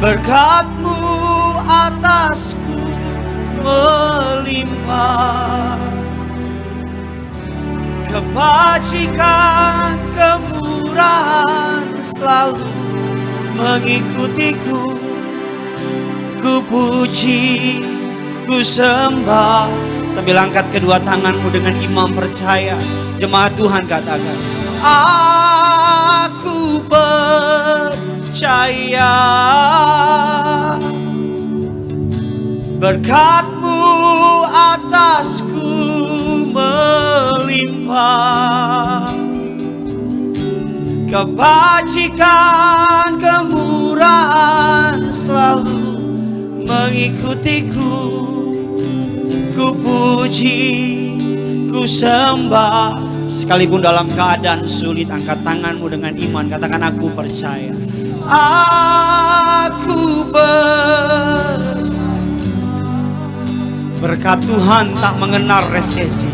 Berkat-Mu atasku melimpah, kebajikan kemurahan selalu mengikutiku. Ku puji, ku sembah. Sambil angkat kedua tanganmu dengan iman percaya. Jemaat Tuhan katakan, aku percaya berkat-Mu atasku melimpah, kebajikan kemurahan selalu mengikutiku. Ku puji, ku sembah. Sekalipun dalam keadaan sulit, angkat tanganmu dengan iman. Katakan, aku percaya. Aku percaya. Berkat Tuhan tak mengenal resesi.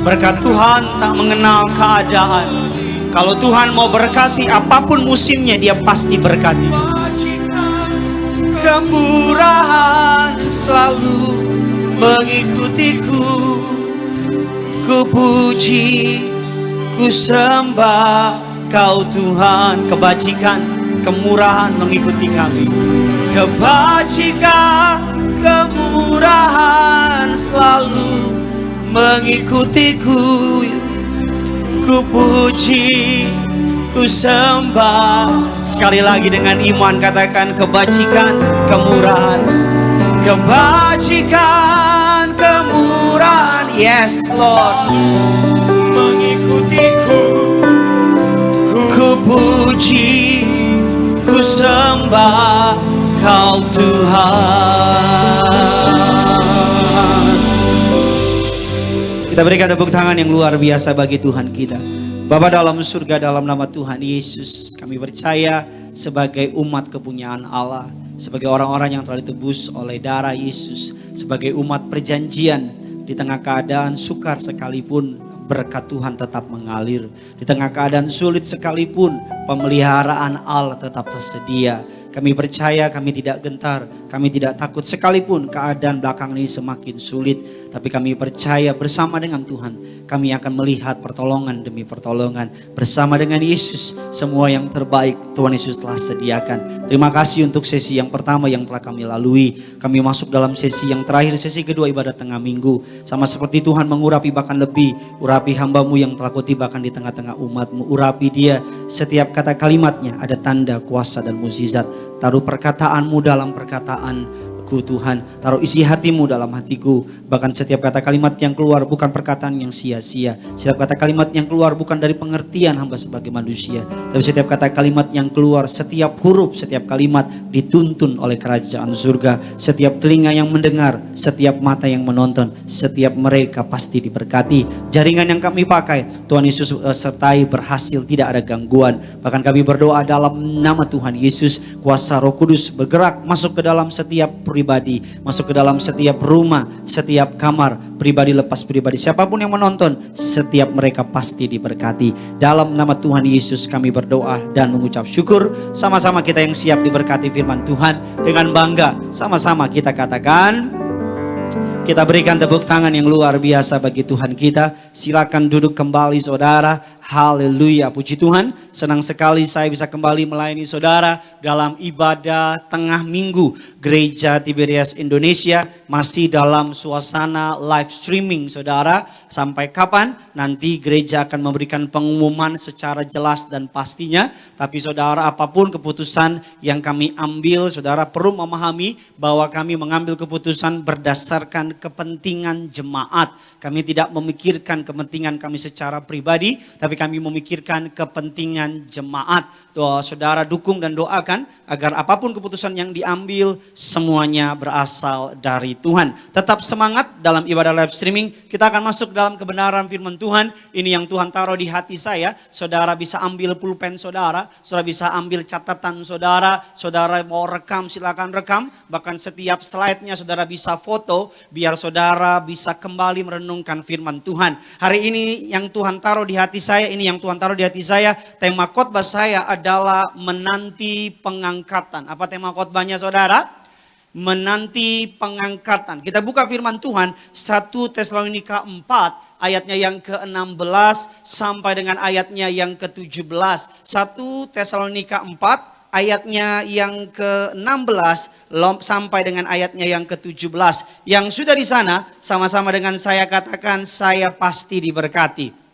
Berkat Tuhan tak mengenal keadaan. Kalau Tuhan mau berkati, apapun musimnya Dia pasti berkati. Kemurahan selalu mengikutiku. Ku puji, ku sembah Kau Tuhan. Kebajikan, kemurahan mengikuti kami. Kebajikan, kemurahan selalu mengikutiku. Ku puji, ku sembah. Sekali lagi dengan iman katakan, kebajikan, kemurahan. Kebajikan, kemurahan, yes Lord, mengikutiku. Ku puji, ku sembah Kau Tuhan. Kita berikan tepuk tangan yang luar biasa bagi Tuhan kita. Bapa dalam surga, dalam nama Tuhan Yesus, kami percaya sebagai umat kepunyaan Allah, sebagai orang-orang yang telah ditebus oleh darah Yesus, sebagai umat perjanjian, di tengah keadaan sukar sekalipun, berkat Tuhan tetap mengalir. Di tengah keadaan sulit sekalipun, pemeliharaan Allah tetap tersedia. Kami percaya, kami tidak gentar, kami tidak takut sekalipun keadaan belakangan ini semakin sulit. Tapi kami percaya bersama dengan Tuhan, kami akan melihat pertolongan demi pertolongan. Bersama dengan Yesus, semua yang terbaik Tuhan Yesus telah sediakan. Terima kasih untuk sesi yang pertama yang telah kami lalui. Kami masuk dalam sesi yang terakhir, sesi kedua ibadat tengah minggu. Sama seperti Tuhan mengurapi bahkan lebih, urapi hamba-Mu yang telah Kau tibakan di tengah-tengah umat-Mu. Urapi dia, setiap kata kalimatnya ada tanda, kuasa dan mukjizat. Taruh perkataan-Mu dalam perkataanku Tuhan. Taruh isi hati-Mu dalam hatiku. Bahkan setiap kata kalimat yang keluar bukan perkataan yang sia-sia. Setiap kata kalimat yang keluar bukan dari pengertian hamba sebagai manusia. Tapi setiap kata kalimat yang keluar, setiap huruf, setiap kalimat dituntun oleh kerajaan surga. Setiap telinga yang mendengar, setiap mata yang menonton, setiap mereka pasti diberkati. Jaringan yang kami pakai, Tuhan Yesus sertai, berhasil, tidak ada gangguan. Bahkan kami berdoa dalam nama Tuhan Yesus, kuasa Roh Kudus bergerak masuk ke dalam setiap pribadi, masuk ke dalam setiap rumah, setiap kamar, pribadi lepas pribadi, siapapun yang menonton, setiap mereka pasti diberkati. Dalam nama Tuhan Yesus kami berdoa dan mengucap syukur. Sama-sama kita yang siap diberkati firman Tuhan, dengan bangga sama-sama kita katakan, kita berikan tepuk tangan yang luar biasa bagi Tuhan kita. Silakan duduk kembali saudara. Haleluya, puji Tuhan. Senang sekali saya bisa kembali melayani saudara dalam ibadah tengah minggu Gereja Tiberias Indonesia. Masih dalam suasana live streaming saudara. Sampai kapan? Nanti gereja akan memberikan pengumuman secara jelas dan pastinya. Tapi saudara, apapun keputusan yang kami ambil, saudara perlu memahami bahwa kami mengambil keputusan berdasarkan kepentingan jemaat. Kami tidak memikirkan kepentingan kami secara pribadi, tapi kami memikirkan kepentingan jemaat. Doa saudara dukung dan doakan agar apapun keputusan yang diambil semuanya berasal dari Tuhan. Tetap semangat dalam ibadah live streaming. Kita akan masuk dalam kebenaran firman Tuhan. Ini yang Tuhan taruh di hati saya. Saudara bisa ambil pulpen saudara, saudara bisa ambil catatan saudara. Saudara mau rekam silakan rekam. Bahkan setiap slide-nya saudara bisa foto biar biar saudara bisa kembali merenungkan firman Tuhan. Hari ini yang Tuhan taruh di hati saya, tema khotbah saya adalah menanti pengangkatan. Apa tema khotbahnya saudara? Menanti pengangkatan. Kita buka firman Tuhan 1 Tesalonika 4 ayatnya yang ke-16 sampai dengan ayatnya yang ke-17. 1 Tesalonika 4 ayatnya yang ke-16 sampai dengan ayatnya yang ke-17. Yang sudah di sana sama-sama dengan saya katakan, saya pasti diberkati.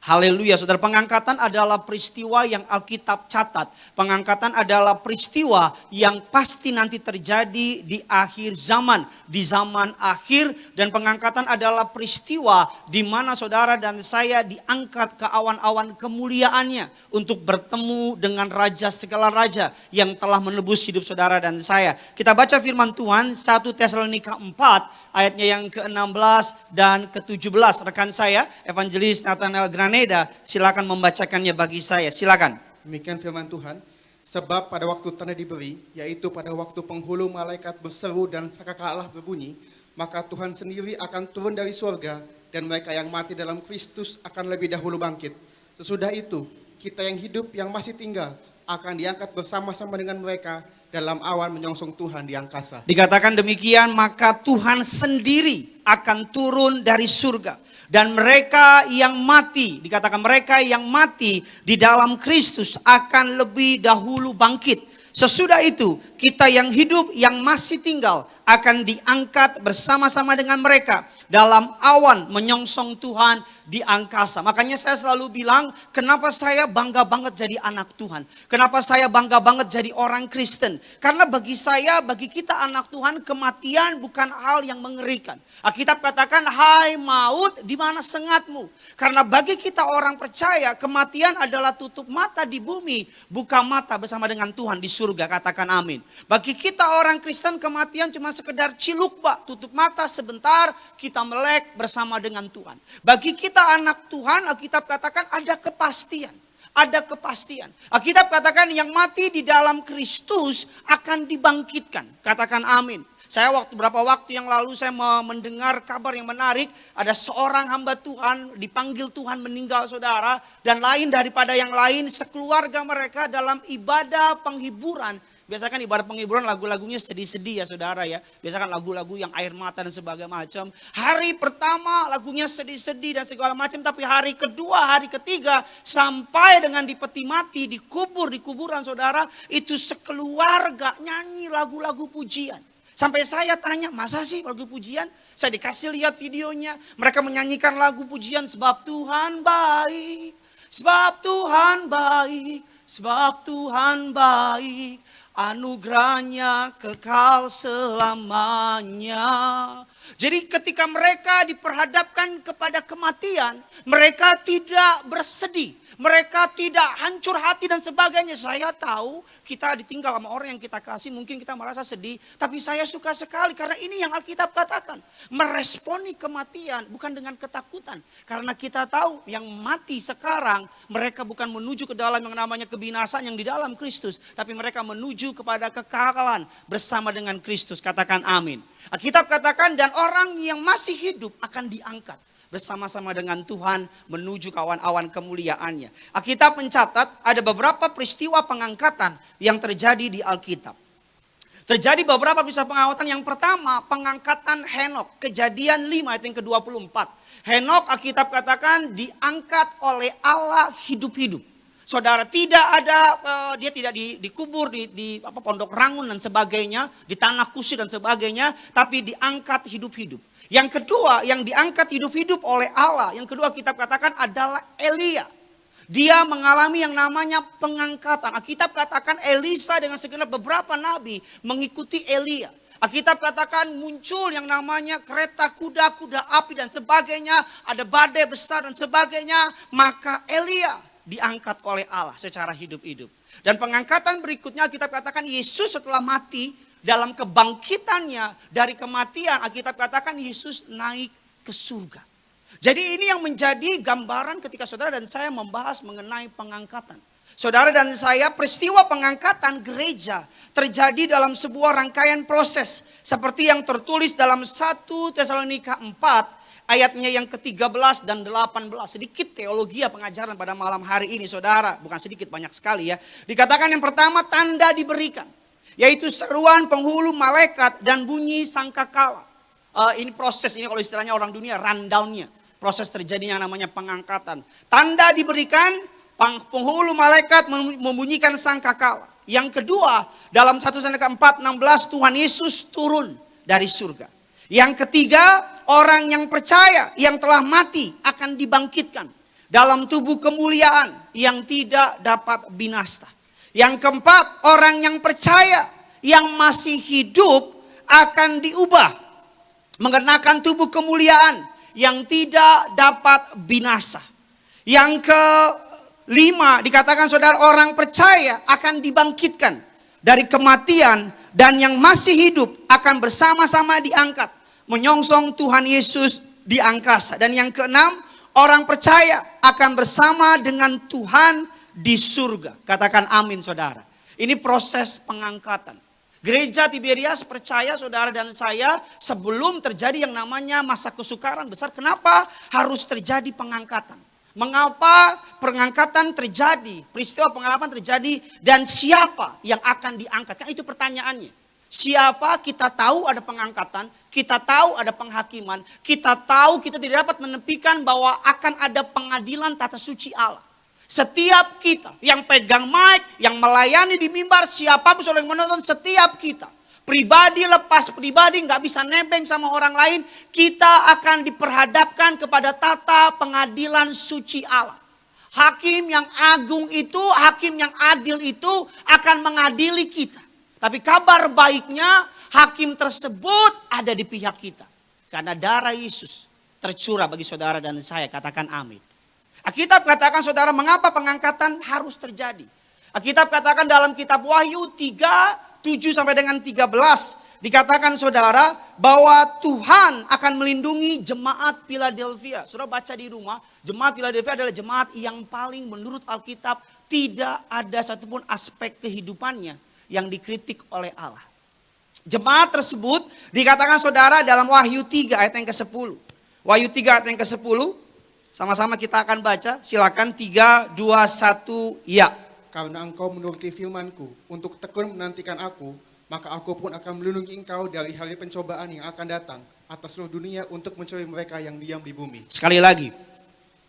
Haleluya, saudara. Pengangkatan adalah peristiwa yang Alkitab catat. Pengangkatan adalah peristiwa yang pasti nanti terjadi di akhir zaman, di zaman akhir. Dan pengangkatan adalah peristiwa di mana saudara dan saya diangkat ke awan-awan kemuliaannya untuk bertemu dengan Raja segala raja yang telah menebus hidup saudara dan saya. Kita baca firman Tuhan 1 Tesalonika 4 ayatnya yang ke-16 dan ke-17. Rekan saya, Evangelis Nathanael Graneda, silakan membacakannya bagi saya. Silakan. Demikian firman Tuhan. Sebab pada waktu tanda diberi, yaitu pada waktu penghulu malaikat berseru dan sangkakala Allah berbunyi, maka Tuhan sendiri akan turun dari surga dan mereka yang mati dalam Kristus akan lebih dahulu bangkit. Sesudah itu, kita yang hidup yang masih tinggal akan diangkat bersama-sama dengan mereka dalam awan menyongsong Tuhan di angkasa. Dikatakan demikian, maka Tuhan sendiri akan turun dari surga. Dan mereka yang mati, dikatakan mereka yang mati di dalam Kristus akan lebih dahulu bangkit. Sesudah itu, kita yang hidup yang masih tinggal akan diangkat bersama-sama dengan mereka dalam awan menyongsong Tuhan di angkasa. Makanya saya selalu bilang, kenapa saya bangga banget jadi anak Tuhan? Kenapa saya bangga banget jadi orang Kristen? Karena bagi saya, bagi kita anak Tuhan, kematian bukan hal yang mengerikan. Alkitab katakan, hai maut, di mana sengatmu? Karena bagi kita orang percaya, kematian adalah tutup mata di bumi, buka mata bersama dengan Tuhan di surga. Katakan amin. Bagi kita orang Kristen, kematian cuma sekedar cilukbak, tutup mata sebentar, kita melek bersama dengan Tuhan. Bagi kita anak Tuhan, Alkitab katakan ada kepastian. Ada kepastian. Alkitab katakan yang mati di dalam Kristus akan dibangkitkan. Katakan amin. Saya beberapa waktu yang lalu saya mendengar kabar yang menarik. Ada seorang hamba Tuhan dipanggil Tuhan meninggal saudara. Dan lain daripada yang lain, sekeluarga mereka dalam ibadah penghiburan. Biasanya kan ibadah penghiburan lagu-lagunya sedih-sedih ya saudara ya. Biasanya kan lagu-lagu yang air mata dan sebagainya macam. Hari pertama lagunya sedih-sedih dan segala macam. Tapi hari kedua, hari ketiga sampai dengan di peti mati, dikubur di kuburan saudara. Itu sekeluarga nyanyi lagu-lagu pujian. Sampai saya tanya, masa sih lagu pujian? Saya dikasih lihat videonya. Mereka menyanyikan lagu pujian, sebab Tuhan baik, sebab Tuhan baik, sebab Tuhan baik. Anugerahnya kekal selamanya. Jadi ketika mereka diperhadapkan kepada kematian, mereka tidak bersedih. Mereka tidak hancur hati dan sebagainya. Saya tahu kita ditinggal sama orang yang kita kasih, mungkin kita merasa sedih. Tapi saya suka sekali karena ini yang Alkitab katakan. Meresponi kematian bukan dengan ketakutan. Karena kita tahu yang mati sekarang, mereka bukan menuju ke dalam yang namanya kebinasaan yang di dalam Kristus. Tapi mereka menuju kepada kekekalan bersama dengan Kristus. Katakan amin. Alkitab katakan dan orang yang masih hidup akan diangkat bersama-sama dengan Tuhan menuju awan-awan kemuliaannya. Alkitab mencatat ada beberapa peristiwa pengangkatan yang terjadi di Alkitab. Terjadi beberapa peristiwa pengangkatan. Yang pertama, pengangkatan Henok. Kejadian 5 ayat yang ke-24. Henok Alkitab katakan diangkat oleh Allah hidup-hidup. Saudara, tidak ada, dia tidak dikubur di pondok rangun dan sebagainya, di tanah kusir dan sebagainya, tapi diangkat hidup-hidup. Yang kedua, yang diangkat hidup-hidup oleh Allah, yang kedua kitab katakan adalah Elia. Dia mengalami yang namanya pengangkatan. Alkitab katakan Elisa dengan segenap beberapa nabi mengikuti Elia. Alkitab katakan muncul yang namanya kereta kuda api dan sebagainya, ada badai besar dan sebagainya, maka Elia diangkat oleh Allah secara hidup-hidup. Dan pengangkatan berikutnya Alkitab katakan Yesus setelah mati, dalam kebangkitannya dari kematian, Alkitab katakan Yesus naik ke surga. Jadi ini yang menjadi gambaran ketika saudara dan saya membahas mengenai pengangkatan. Saudara dan saya, peristiwa pengangkatan gereja terjadi dalam sebuah rangkaian proses. Seperti yang tertulis dalam 1 Tesalonika 4 ayatnya yang ke-13 dan 18. Sedikit teologi pengajaran pada malam hari ini saudara. Bukan sedikit, banyak sekali ya. Dikatakan yang pertama, tanda diberikan. Yaitu seruan penghulu malaikat dan bunyi sangkakala. Ini proses, ini kalau istilahnya orang dunia, rundown-nya. Proses terjadinya namanya pengangkatan. Tanda diberikan, penghulu malaikat membunyikan sangkakala. Yang kedua, dalam 1 Tesalonika 4:16 Tuhan Yesus turun dari surga. Yang ketiga, orang yang percaya yang telah mati akan dibangkitkan dalam tubuh kemuliaan yang tidak dapat binasa. Yang keempat, orang yang percaya yang masih hidup akan diubah mengenakan tubuh kemuliaan yang tidak dapat binasa. Yang kelima dikatakan saudara, orang percaya akan dibangkitkan dari kematian dan yang masih hidup akan bersama-sama diangkat menyongsong Tuhan Yesus di angkasa. Dan yang keenam, orang percaya akan bersama dengan Tuhan di surga. Katakan amin saudara. Ini proses pengangkatan. Gereja Tiberias percaya saudara dan saya sebelum terjadi yang namanya masa kesukaran besar. Kenapa harus terjadi pengangkatan? Mengapa pengangkatan terjadi? Peristiwa pengangkatan terjadi dan siapa yang akan diangkat? Kan itu pertanyaannya. Siapa? Kita tahu ada pengangkatan, kita tahu ada penghakiman, kita tahu kita tidak dapat menepikan bahwa akan ada pengadilan tata suci Allah. Setiap kita yang pegang mic, yang melayani di mimbar, siapapun yang menonton, setiap kita. Pribadi lepas pribadi, gak bisa nebeng sama orang lain. Kita akan diperhadapkan kepada tata pengadilan suci Allah. Hakim yang agung itu, hakim yang adil itu akan mengadili kita. Tapi kabar baiknya, hakim tersebut ada di pihak kita. Karena darah Yesus tercurah bagi saudara dan saya, katakan amin. Alkitab katakan saudara, mengapa pengangkatan harus terjadi? Alkitab katakan dalam kitab Wahyu 3:7 sampai dengan 13. Dikatakan saudara bahwa Tuhan akan melindungi jemaat Philadelphia. Saudara baca di rumah, jemaat Philadelphia adalah jemaat yang paling menurut Alkitab tidak ada satupun aspek kehidupannya yang dikritik oleh Allah. Jemaat tersebut dikatakan saudara dalam Wahyu 3 ayat yang ke-10. Wahyu 3 ayat yang ke-10. Sama-sama kita akan baca, silakan 3, 2, 1, ya. Karena engkau menuruti firman-Ku untuk tekun menantikan aku, maka aku pun akan melindungi engkau dari hari pencobaan yang akan datang atas seluruh dunia untuk mencuri mereka yang diam di bumi. Sekali lagi.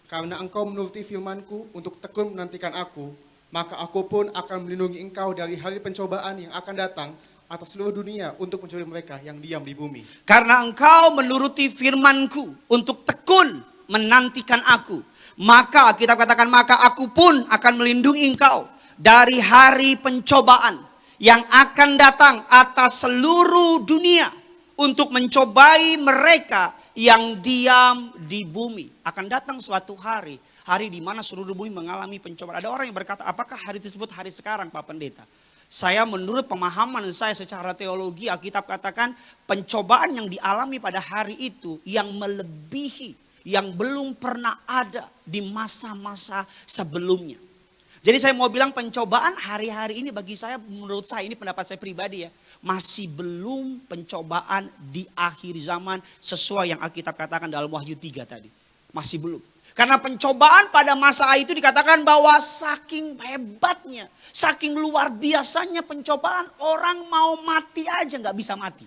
Karena engkau menuruti firman-Ku untuk tekun menantikan aku, maka aku pun akan melindungi engkau dari hari pencobaan yang akan datang atas seluruh dunia untuk mencuri mereka yang diam di bumi. Karena engkau menuruti firman-Ku untuk tekun menantikan aku, maka kita katakan maka aku pun akan melindungi engkau dari hari pencobaan yang akan datang atas seluruh dunia untuk mencobai mereka yang diam di bumi. Akan datang suatu hari di mana seluruh bumi mengalami pencobaan. Ada orang yang berkata, apakah hari tersebut hari sekarang Pak Pendeta? Saya menurut pemahaman saya secara teologi, Alkitab katakan pencobaan yang dialami pada hari itu yang melebihi yang belum pernah ada di masa-masa sebelumnya. Jadi saya mau bilang pencobaan hari-hari ini bagi saya, menurut saya, ini pendapat saya pribadi ya, masih belum pencobaan di akhir zaman sesuai yang Alkitab katakan dalam Wahyu 3 tadi. Masih belum. Karena pencobaan pada masa itu dikatakan bahwa saking hebatnya, saking luar biasanya pencobaan, orang mau mati aja gak bisa mati.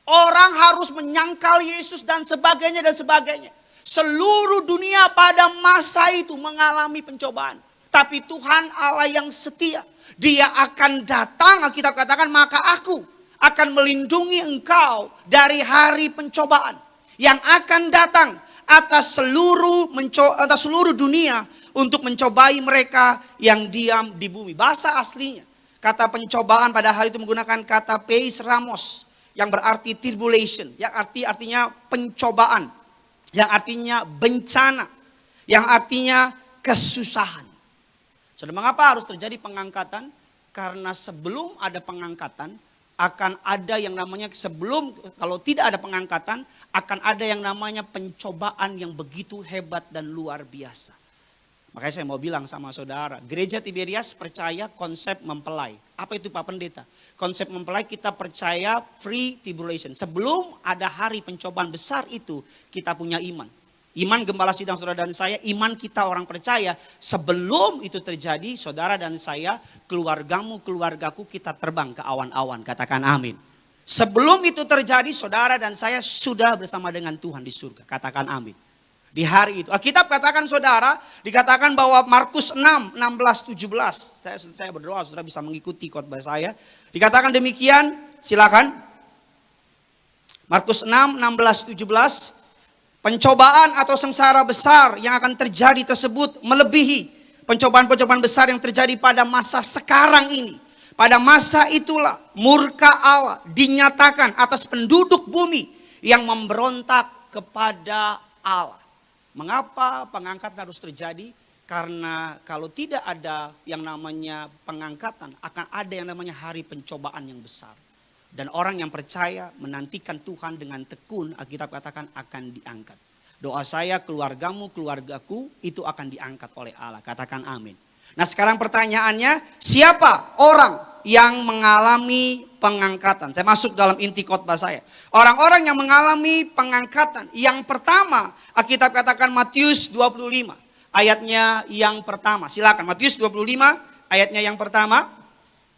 Orang harus menyangkal Yesus dan sebagainya dan sebagainya. Seluruh dunia pada masa itu mengalami pencobaan. Tapi Tuhan Allah yang setia. Dia akan datang, Alkitab katakan, maka aku akan melindungi engkau dari hari pencobaan. Yang akan datang atas seluruh dunia untuk mencobai mereka yang diam di bumi. Bahasa aslinya, kata pencobaan pada hari itu menggunakan kata peis ramos. Yang berarti tribulation, yang artinya pencobaan. Yang artinya bencana, yang artinya kesusahan. Saudara, mengapa harus terjadi pengangkatan? Karena sebelum ada pengangkatan, akan ada yang namanya kalau tidak ada pengangkatan, akan ada yang namanya pencobaan yang begitu hebat dan luar biasa. Makanya saya mau bilang sama saudara, gereja Tiberias percaya konsep mempelai. Apa itu Pak Pendeta? Konsep mempelai kita percaya free tribulation. Sebelum ada hari pencobaan besar itu, kita punya iman. Iman gembala sidang saudara dan saya, iman kita orang percaya. Sebelum itu terjadi, saudara dan saya, keluargamu, keluargaku, kita terbang ke awan-awan. Katakan amin. Sebelum itu terjadi, saudara dan saya sudah bersama dengan Tuhan di surga. Katakan amin. Di hari itu. Alkitab katakan saudara, dikatakan bahwa Markus 6, 16, 17. Saya berdoa saudara bisa mengikuti khotbah saya. Dikatakan demikian, silakan. Markus 6, 16, 17. Pencobaan atau sengsara besar yang akan terjadi tersebut melebihi pencobaan-pencobaan besar yang terjadi pada masa sekarang ini. Pada masa itulah murka Allah dinyatakan atas penduduk bumi yang memberontak kepada Allah. Mengapa pengangkatan harus terjadi? Karena kalau tidak ada yang namanya pengangkatan, akan ada yang namanya hari pencobaan yang besar. Dan orang yang percaya menantikan Tuhan dengan tekun, Alkitab katakan akan diangkat. Doa saya, keluargamu, keluargaku itu akan diangkat oleh Allah. Katakan amin. Nah sekarang pertanyaannya, siapa orang yang mengalami pengangkatan? Saya masuk dalam inti khotbah saya. Orang-orang yang mengalami pengangkatan. Yang pertama, Alkitab katakan Matius 25. Ayatnya yang pertama. Silakan Matius 25 ayatnya yang pertama.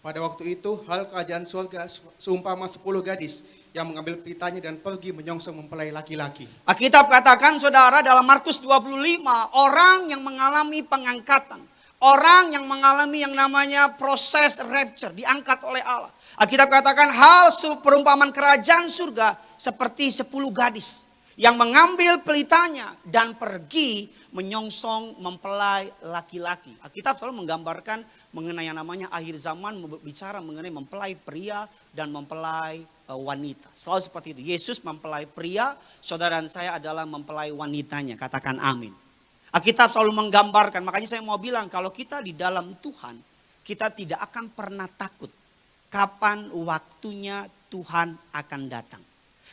Pada waktu itu hal kerajaan surga seumpama 10 gadis yang mengambil pitanya dan pergi menyongsong mempelai laki-laki. Alkitab katakan saudara dalam Markus 25, orang yang mengalami pengangkatan. Orang yang mengalami yang namanya proses rapture, diangkat oleh Allah. Alkitab katakan hal perumpamaan kerajaan surga seperti 10 gadis yang mengambil pelitanya dan pergi menyongsong mempelai laki-laki. Alkitab selalu menggambarkan mengenai yang namanya akhir zaman, bicara mengenai mempelai pria dan mempelai wanita. Selalu seperti itu. Yesus mempelai pria, saudara dan saya adalah mempelai wanitanya. Katakan amin. Alkitab selalu menggambarkan, makanya saya mau bilang kalau kita di dalam Tuhan, kita tidak akan pernah takut kapan waktunya Tuhan akan datang.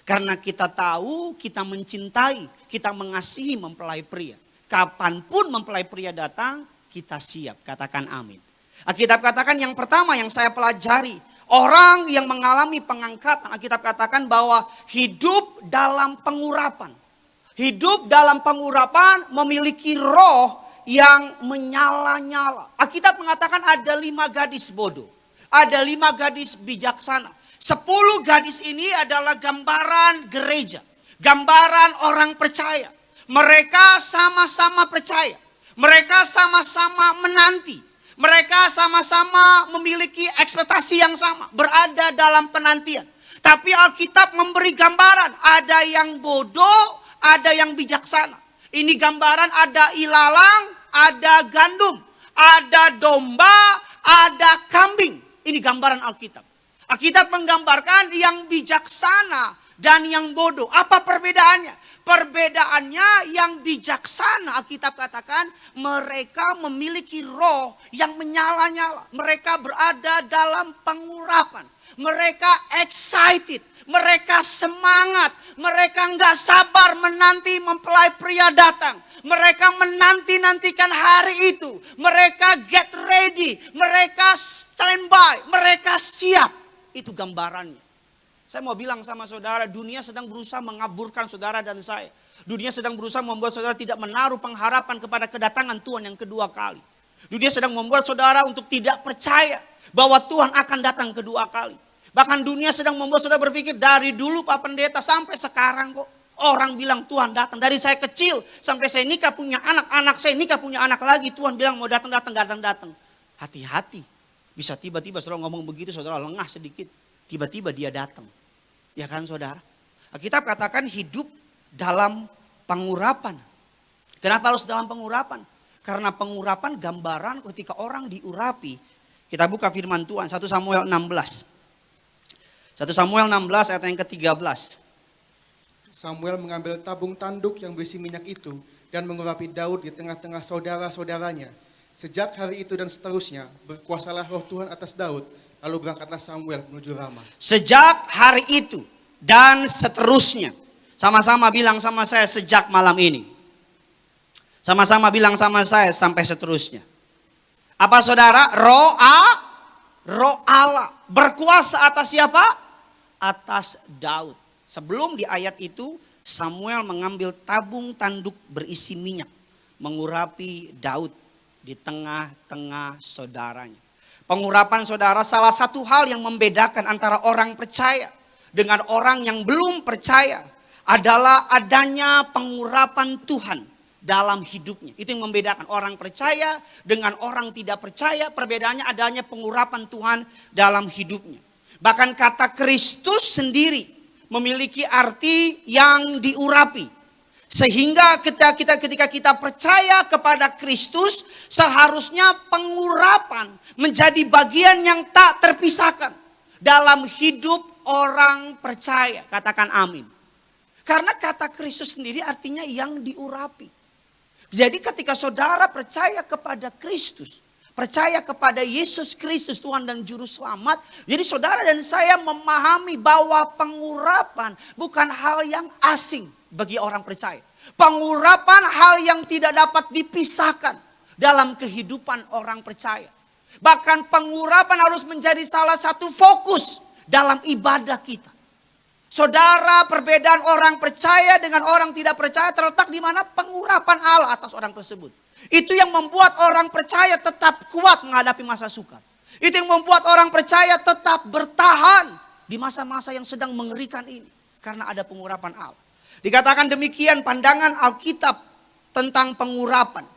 Karena kita tahu, kita mencintai, kita mengasihi mempelai pria. Kapanpun mempelai pria datang, kita siap. Katakan amin. Alkitab katakan yang pertama yang saya pelajari, orang yang mengalami pengangkatan, Alkitab katakan bahwa hidup dalam pengurapan. Hidup dalam pengurapan memiliki roh yang menyala-nyala. Alkitab mengatakan ada 5 gadis bodoh. Ada 5 gadis bijaksana. 10 gadis ini adalah gambaran gereja. Gambaran orang percaya. Mereka sama-sama percaya. Mereka sama-sama menanti. Mereka sama-sama memiliki ekspektasi yang sama. Berada dalam penantian. Tapi Alkitab memberi gambaran. Ada yang bodoh, ada yang bijaksana. Ini gambaran ada ilalang, ada gandum, ada domba, ada kambing. Ini gambaran Alkitab. Alkitab menggambarkan yang bijaksana dan yang bodoh. Apa perbedaannya? Perbedaannya yang bijaksana, Alkitab katakan mereka memiliki roh yang menyala-nyala. Mereka berada dalam pengurapan. Mereka excited. Mereka semangat, mereka nggak sabar menanti mempelai pria datang. Mereka menanti-nantikan hari itu. Mereka get ready, mereka standby, mereka siap. Itu gambarannya. Saya mau bilang sama saudara, dunia sedang berusaha mengaburkan saudara dan saya. Dunia sedang berusaha membuat saudara tidak menaruh pengharapan kepada kedatangan Tuhan yang kedua kali. Dunia sedang membuat saudara untuk tidak percaya bahwa Tuhan akan datang kedua kali. Bahkan dunia sedang membuat saudara berpikir dari dulu Pak Pendeta sampai sekarang kok. Orang bilang Tuhan datang. Dari saya kecil sampai saya nikah punya anak. Anak saya nikah punya anak lagi. Tuhan bilang mau datang, datang. Hati-hati. Bisa tiba-tiba saudara ngomong begitu saudara lengah sedikit. Tiba-tiba dia datang. Ya kan saudara. Alkitab katakan hidup dalam pengurapan. Kenapa harus dalam pengurapan? Karena pengurapan gambaran ketika orang diurapi. Kita buka firman Tuhan 1 Samuel 16. 1 Samuel 16 ayat yang ke-13. Samuel mengambil tabung tanduk yang berisi minyak itu dan mengurapi Daud di tengah-tengah saudara-saudaranya. Sejak hari itu dan seterusnya berkuasalah roh Tuhan atas Daud. Lalu berangkatlah Samuel menuju Rama. Sejak hari itu dan seterusnya. Sama-sama bilang sama saya sejak malam ini. Sama-sama bilang sama saya sampai seterusnya. Apa saudara? Roh Allah. Berkuasa atas siapa? Atas Daud. Sebelum di ayat itu Samuel mengambil tabung tanduk berisi minyak. Mengurapi Daud di tengah-tengah saudaranya. Pengurapan saudara salah satu hal yang membedakan antara orang percaya dengan orang yang belum percaya adalah adanya pengurapan Tuhan dalam hidupnya. Itu yang membedakan orang percaya dengan orang tidak percaya. Perbedaannya adanya pengurapan Tuhan dalam hidupnya. Bahkan kata Kristus sendiri memiliki arti yang diurapi. Sehingga ketika kita percaya kepada Kristus, seharusnya pengurapan menjadi bagian yang tak terpisahkan dalam hidup orang percaya. Katakan amin. Karena kata Kristus sendiri artinya yang diurapi. Jadi ketika saudara percaya kepada Kristus, percaya kepada Yesus Kristus Tuhan dan Juru Selamat, jadi saudara dan saya memahami bahwa pengurapan bukan hal yang asing bagi orang percaya. Pengurapan hal yang tidak dapat dipisahkan dalam kehidupan orang percaya. Bahkan pengurapan harus menjadi salah satu fokus dalam ibadah kita. Saudara, perbedaan orang percaya dengan orang tidak percaya terletak di mana pengurapan Allah atas orang tersebut. Itu yang membuat orang percaya tetap kuat menghadapi masa sukar. Itu yang membuat orang percaya tetap bertahan di masa-masa yang sedang mengerikan ini. Karena ada pengurapan Allah. Dikatakan demikian pandangan Alkitab tentang pengurapan.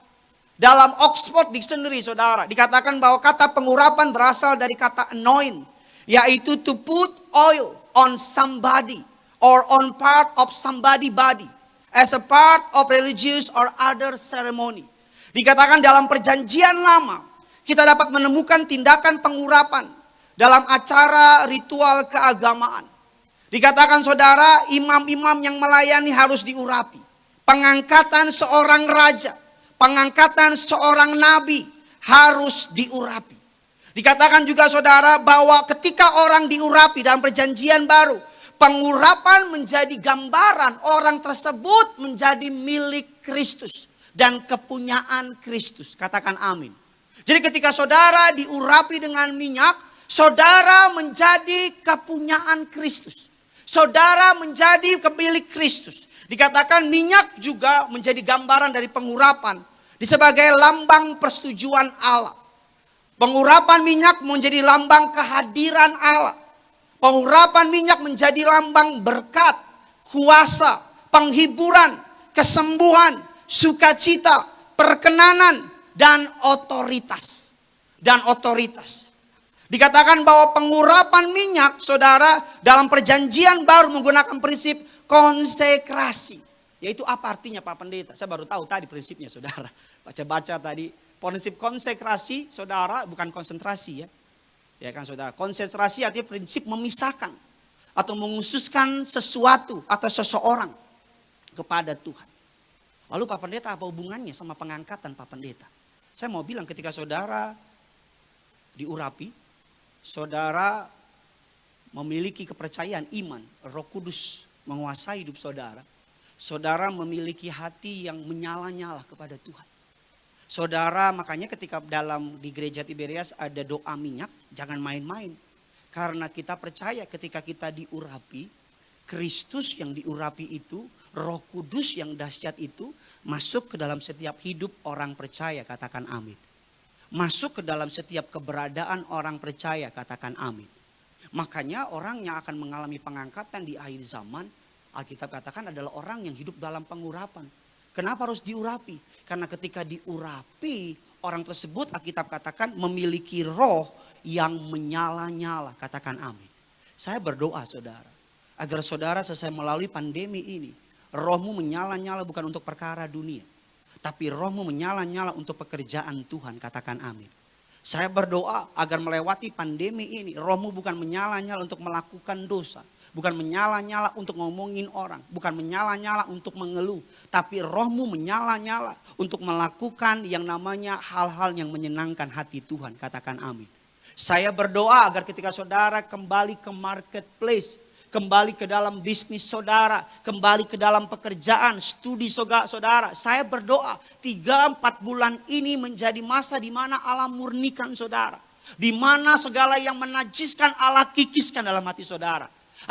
Dalam Oxford Dictionary saudara, dikatakan bahwa kata pengurapan berasal dari kata anoint. Yaitu to put oil on somebody or on part of somebody body as a part of religious or other ceremony. Dikatakan dalam perjanjian lama kita dapat menemukan tindakan pengurapan dalam acara ritual keagamaan. Dikatakan saudara, imam-imam yang melayani harus diurapi. Pengangkatan seorang raja, pengangkatan seorang nabi harus diurapi. Dikatakan juga saudara bahwa ketika orang diurapi dalam perjanjian baru, pengurapan menjadi gambaran orang tersebut menjadi milik Kristus dan kepunyaan Kristus. Katakan amin. Jadi ketika saudara diurapi dengan minyak, saudara menjadi kepunyaan Kristus. Saudara menjadi milik Kristus. Dikatakan minyak juga menjadi gambaran dari pengurapan sebagai lambang persetujuan Allah. Pengurapan minyak menjadi lambang kehadiran Allah. Pengurapan minyak menjadi lambang berkat, kuasa, penghiburan, kesembuhan, sukacita, perkenanan, dan otoritas. Dikatakan bahwa pengurapan minyak, saudara, dalam perjanjian baru menggunakan prinsip konsekrasi. Yaitu apa artinya Pak Pendeta? Saya baru tahu tadi prinsipnya saudara. Baca-baca tadi. Prinsip konsekrasi, saudara, bukan konsentrasi ya. Ya kan saudara, konsentrasi artinya prinsip memisahkan atau menghususkan sesuatu atau seseorang kepada Tuhan. Lalu Pak Pendeta apa hubungannya sama pengangkatan Pak Pendeta? Saya mau bilang ketika saudara diurapi, saudara memiliki kepercayaan iman, Roh Kudus menguasai hidup saudara. Saudara memiliki hati yang menyala-nyala kepada Tuhan. Saudara, makanya ketika di gereja Tiberias ada doa minyak, jangan main-main. Karena kita percaya ketika kita diurapi, Kristus yang diurapi itu, Roh Kudus yang dahsyat itu masuk ke dalam setiap hidup orang percaya, katakan amin. Masuk ke dalam setiap keberadaan orang percaya, katakan amin. Makanya orang yang akan mengalami pengangkatan di akhir zaman, Alkitab katakan adalah orang yang hidup dalam pengurapan. Kenapa harus diurapi? Karena ketika diurapi, orang tersebut Alkitab katakan memiliki roh yang menyala-nyala. Katakan amin. Saya berdoa saudara, agar saudara selesai melalui pandemi ini, rohmu menyala-nyala bukan untuk perkara dunia, tapi rohmu menyala-nyala untuk pekerjaan Tuhan. Katakan amin. Saya berdoa agar melewati pandemi ini, rohmu bukan menyala-nyala untuk melakukan dosa. Bukan menyala-nyala untuk ngomongin orang. Bukan menyala-nyala untuk mengeluh. Tapi rohmu menyala-nyala untuk melakukan yang namanya hal-hal yang menyenangkan hati Tuhan. Katakan amin. Saya berdoa agar ketika saudara kembali ke marketplace. kembali ke dalam bisnis saudara, kembali ke dalam pekerjaan, studi saudara. Saya berdoa 3-4 bulan ini menjadi masa di mana Allah murnikan saudara. Di mana segala yang menajiskan Allah kikiskan dalam hati saudara.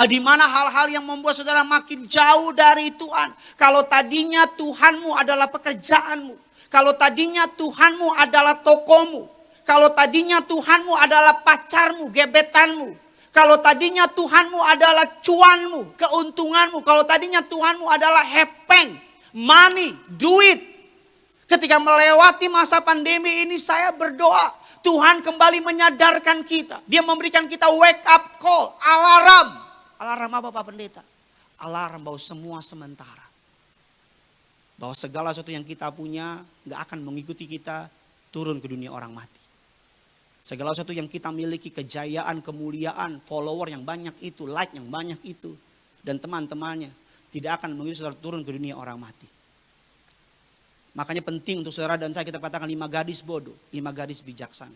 Di mana hal-hal yang membuat saudara makin jauh dari Tuhan. Kalau tadinya Tuhanmu adalah pekerjaanmu. Kalau tadinya Tuhanmu adalah tokomu. Kalau tadinya Tuhanmu adalah pacarmu, gebetanmu. Kalau tadinya Tuhanmu adalah cuanmu, keuntunganmu. Kalau tadinya Tuhanmu adalah hepeng, money, duit. Ketika melewati masa pandemi ini saya berdoa. Tuhan kembali menyadarkan kita. Dia memberikan kita wake up call, alarm. Alarm apa Pak Pendeta? Alarm bahwa semua sementara. Bahwa segala sesuatu yang kita punya gak akan mengikuti kita turun ke dunia orang mati. Segala sesuatu yang kita miliki, kejayaan, kemuliaan, follower yang banyak itu, like yang banyak itu. Dan teman-temannya tidak akan mengikuti saudara turun ke dunia orang mati. Makanya penting untuk saudara dan saya kita katakan 5 gadis bodoh, 5 gadis bijaksana.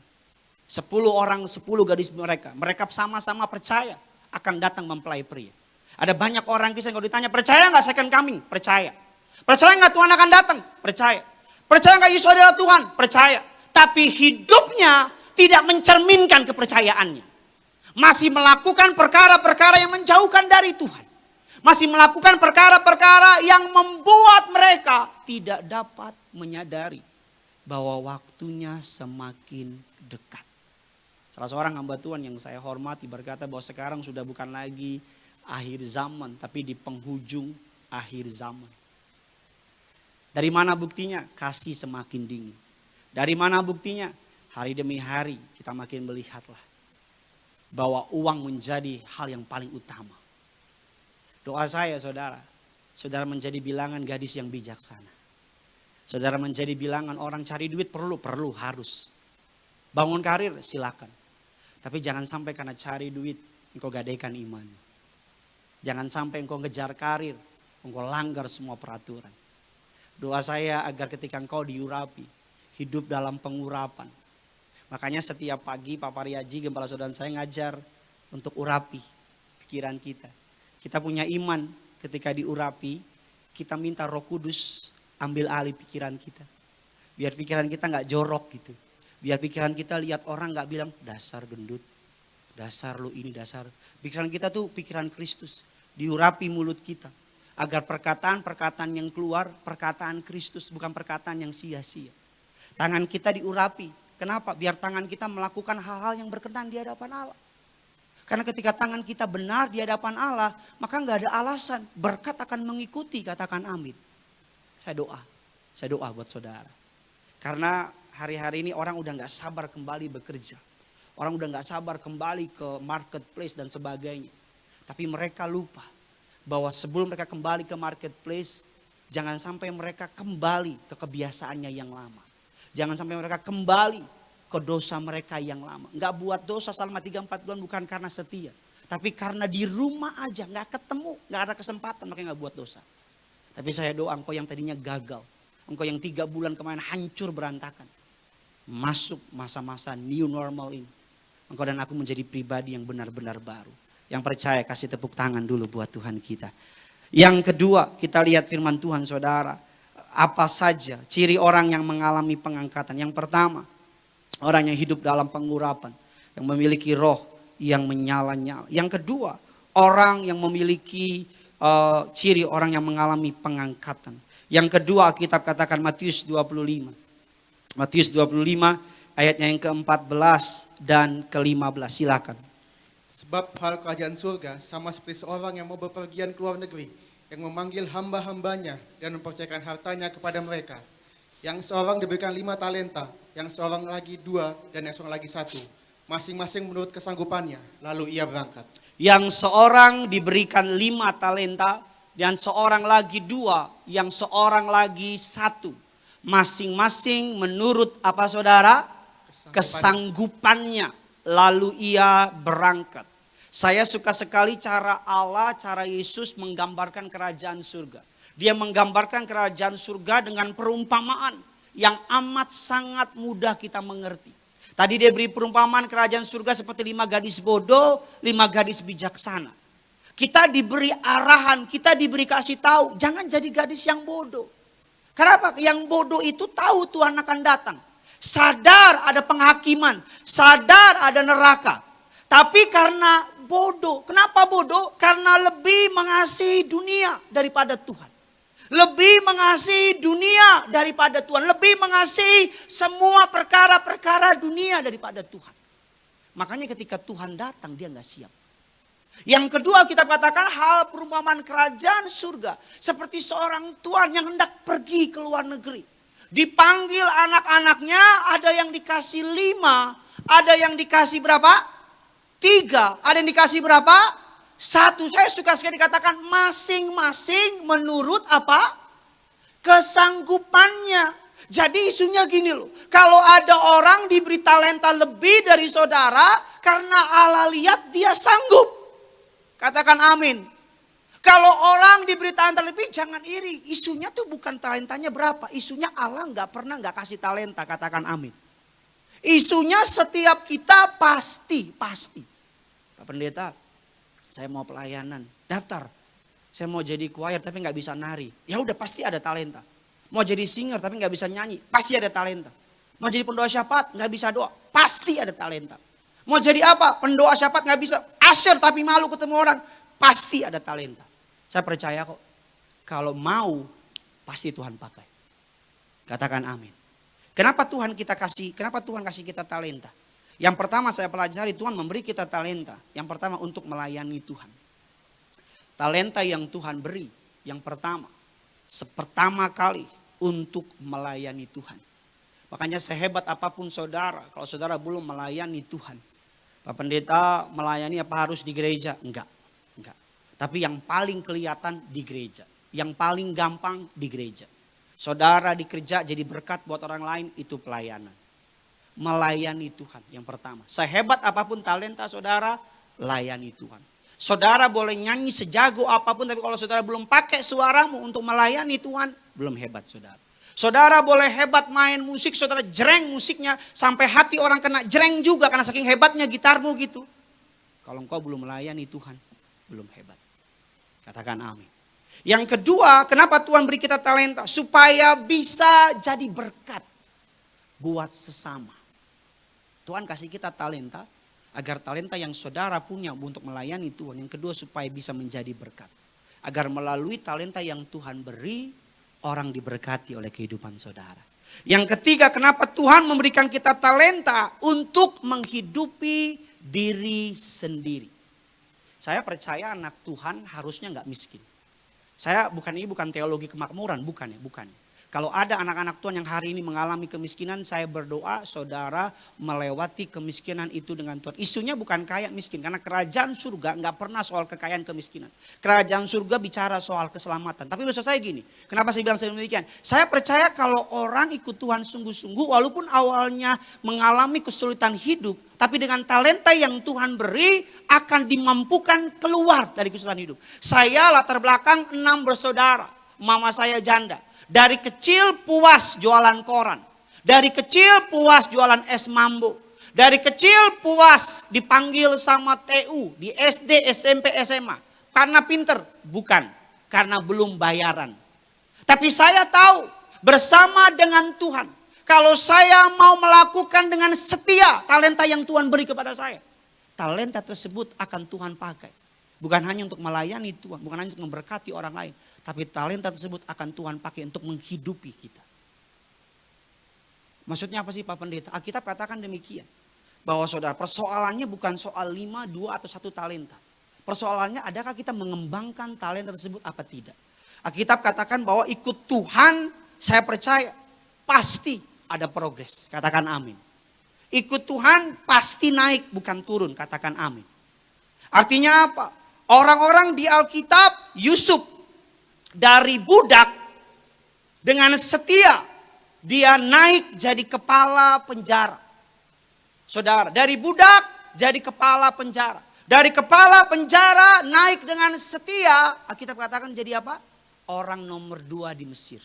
10 orang, 10 gadis mereka sama-sama percaya akan datang mempelai pria. Ada banyak orang Kristen kalau ditanya, percaya gak second coming? Percaya. Percaya gak Tuhan akan datang? Percaya. Percaya gak Yesus adalah Tuhan? Percaya. Tapi hidupnya tidak mencerminkan kepercayaannya. Masih melakukan perkara-perkara yang menjauhkan dari Tuhan. Masih melakukan perkara-perkara yang membuat mereka tidak dapat menyadari bahwa waktunya semakin dekat. Salah seorang hamba Tuhan yang saya hormati berkata bahwa sekarang sudah bukan lagi akhir zaman, tapi di penghujung akhir zaman. Dari mana buktinya? Kasih semakin dingin. Dari mana buktinya? Hari demi hari kita makin melihatlah bahwa uang menjadi hal yang paling utama. Doa saya saudara, saudara menjadi bilangan gadis yang bijaksana. Saudara menjadi bilangan orang cari duit perlu harus. Bangun karir silakan. Tapi jangan sampai karena cari duit engkau gadaikan iman. Jangan sampai engkau ngejar karir, engkau langgar semua peraturan. Doa saya agar ketika engkau diurapi, hidup dalam pengurapan. Makanya setiap pagi Pak Pariaji, gembala saudara saya ngajar untuk urapi pikiran kita. Kita punya iman ketika diurapi, kita minta Roh Kudus ambil alih pikiran kita. Biar pikiran kita gak jorok gitu. Biar pikiran kita lihat orang gak bilang dasar gendut, dasar lu ini dasar. Pikiran kita tuh pikiran Kristus. Diurapi mulut kita. Agar perkataan-perkataan yang keluar perkataan Kristus, bukan perkataan yang sia-sia. Tangan kita diurapi. Kenapa? Biar tangan kita melakukan hal-hal yang berkenan di hadapan Allah. Karena ketika tangan kita benar di hadapan Allah, maka gak ada alasan. Berkat akan mengikuti, katakan amin. Saya doa buat saudara. Karena hari-hari ini orang udah gak sabar kembali bekerja. Orang udah gak sabar kembali ke marketplace dan sebagainya. Tapi mereka lupa bahwa sebelum mereka kembali ke marketplace, jangan sampai mereka kembali ke kebiasaannya yang lama. Jangan sampai mereka kembali ke dosa mereka yang lama. Gak buat dosa selama 3-4 bulan bukan karena setia. Tapi karena di rumah aja gak ketemu, gak ada kesempatan makanya gak buat dosa. Tapi saya doa engkau yang tadinya gagal. Engkau yang 3 bulan kemarin hancur berantakan. Masuk masa-masa new normal ini. Engkau dan aku menjadi pribadi yang benar-benar baru. Yang percaya kasih tepuk tangan dulu buat Tuhan kita. Yang kedua kita lihat firman Tuhan saudara. Apa saja ciri orang yang mengalami pengangkatan. Yang pertama orang yang hidup dalam pengurapan. Yang memiliki roh yang menyala-nyala. Yang kedua orang yang memiliki ciri orang yang mengalami pengangkatan. Yang kedua Alkitab katakan Matius 25. Matius 25 ayatnya yang ke-14 dan ke-15 silakan. Sebab hal kerajaan surga sama seperti seorang yang mau bepergian ke luar negeri, yang memanggil hamba-hambanya dan mempercayakan hartanya kepada mereka. Yang seorang diberikan 5 talenta, yang seorang lagi 2, dan yang seorang lagi 1. Masing-masing menurut kesanggupannya, lalu ia berangkat. Yang seorang diberikan 5 talenta, dan seorang lagi 2, yang seorang lagi 1. Masing-masing menurut apa saudara? Kesanggupannya. Lalu ia berangkat. Saya suka sekali cara Allah, cara Yesus menggambarkan kerajaan surga. Dia menggambarkan kerajaan surga dengan perumpamaan yang amat sangat mudah kita mengerti. Tadi dia beri perumpamaan kerajaan surga seperti 5 gadis bodoh, 5 gadis bijaksana. Kita diberi arahan, kita diberi kasih tahu. Jangan jadi gadis yang bodoh. Kenapa? Yang bodoh itu tahu Tuhan akan datang. Sadar ada penghakiman, sadar ada neraka. Tapi karena bodoh. Kenapa bodoh? Karena lebih mengasihi dunia daripada Tuhan. Lebih mengasihi dunia daripada Tuhan. Lebih mengasihi semua perkara-perkara dunia daripada Tuhan. Makanya ketika Tuhan datang dia nggak siap. Yang kedua kita katakan hal perumpamaan kerajaan surga. Seperti seorang tuan yang hendak pergi ke luar negeri. Dipanggil anak-anaknya, ada yang dikasih 5, ada yang dikasih berapa? 3, ada yang dikasih berapa? 1. Saya suka sekali dikatakan masing-masing menurut apa? Kesanggupannya. Jadi isunya gini loh. Kalau ada orang diberi talenta lebih dari saudara, karena Allah lihat dia sanggup. Katakan amin. Kalau orang diberi talenta lebih, jangan iri. Isunya tuh bukan talentanya berapa. Isunya Allah nggak kasih talenta. Katakan amin. Isunya setiap kita pasti. Pak Pendeta, saya mau pelayanan. Daftar. Saya mau jadi choir tapi nggak bisa nari. Ya udah pasti ada talenta. Mau jadi singer tapi nggak bisa nyanyi. Pasti ada talenta. Mau jadi pendoa syafaat nggak bisa doa. Pasti ada talenta. Mau jadi apa? Pendoa syafaat nggak bisa. Asyir tapi malu ketemu orang. Pasti ada talenta. Saya percaya kok. Kalau mau pasti Tuhan pakai. Katakan amin. Kenapa Tuhan kasih kita talenta? Yang pertama saya pelajari Tuhan memberi kita talenta. Yang pertama untuk melayani Tuhan. Talenta yang Tuhan beri. Yang pertama kali untuk melayani Tuhan. Makanya sehebat apapun saudara. Kalau saudara belum melayani Tuhan. Pak Pendeta melayani apa harus di gereja? Enggak. Tapi yang paling kelihatan di gereja. Yang paling gampang di gereja. Saudara di kerja jadi berkat buat orang lain itu pelayanan. Melayani Tuhan yang pertama. Sehebat apapun talenta saudara, layani Tuhan. Saudara boleh nyanyi sejago apapun tapi kalau saudara belum pakai suaramu untuk melayani Tuhan, belum hebat saudara. Saudara boleh hebat main musik, saudara jreng musiknya sampai hati orang kena jreng juga karena saking hebatnya gitarmu gitu. Kalau engkau belum melayani Tuhan, belum hebat. Katakan amin. Yang kedua, kenapa Tuhan beri kita talenta? Supaya bisa jadi berkat buat sesama. Tuhan kasih kita talenta agar talenta yang saudara punya untuk melayani Tuhan. Yang kedua supaya bisa menjadi berkat. Agar melalui talenta yang Tuhan beri, orang diberkati oleh kehidupan saudara. Yang ketiga, kenapa Tuhan memberikan kita talenta untuk menghidupi diri sendiri. Saya percaya anak Tuhan harusnya nggak miskin. Ini bukan teologi kemakmuran, bukan. Kalau ada anak-anak Tuhan yang hari ini mengalami kemiskinan, saya berdoa saudara melewati kemiskinan itu dengan Tuhan. Isunya bukan kaya miskin, karena kerajaan surga nggak pernah soal kekayaan kemiskinan. Kerajaan surga bicara soal keselamatan. Tapi maksud saya gini, kenapa saya bilang demikian? Saya percaya kalau orang ikut Tuhan sungguh-sungguh, walaupun awalnya mengalami kesulitan hidup, tapi dengan talenta yang Tuhan beri akan dimampukan keluar dari kesulitan hidup. Saya latar belakang 6 bersaudara, mama saya janda. Dari kecil puas jualan koran. Dari kecil puas jualan es mambo. Dari kecil puas dipanggil sama TU di SD, SMP, SMA. Karena pinter? Bukan. Karena belum bayaran. Tapi saya tahu bersama dengan Tuhan. Kalau saya mau melakukan dengan setia talenta yang Tuhan beri kepada saya. Talenta tersebut akan Tuhan pakai. Bukan hanya untuk melayani Tuhan. Bukan hanya untuk memberkati orang lain. Tapi talenta tersebut akan Tuhan pakai untuk menghidupi kita. Maksudnya apa sih Pak Pendeta? Alkitab katakan demikian. Bahwa saudara persoalannya bukan soal 5, 2 atau 1 talenta. Persoalannya adakah kita mengembangkan talenta tersebut apa tidak. Alkitab katakan bahwa ikut Tuhan saya percaya pasti ada progres. Katakan amin. Ikut Tuhan pasti naik bukan turun. Katakan amin. Artinya apa? Orang-orang di Alkitab Yusuf. Dari budak dengan setia dia naik jadi kepala penjara. Saudara, dari budak jadi kepala penjara. Dari kepala penjara naik dengan setia, Alkitab katakan jadi apa? Orang nomor 2 di Mesir.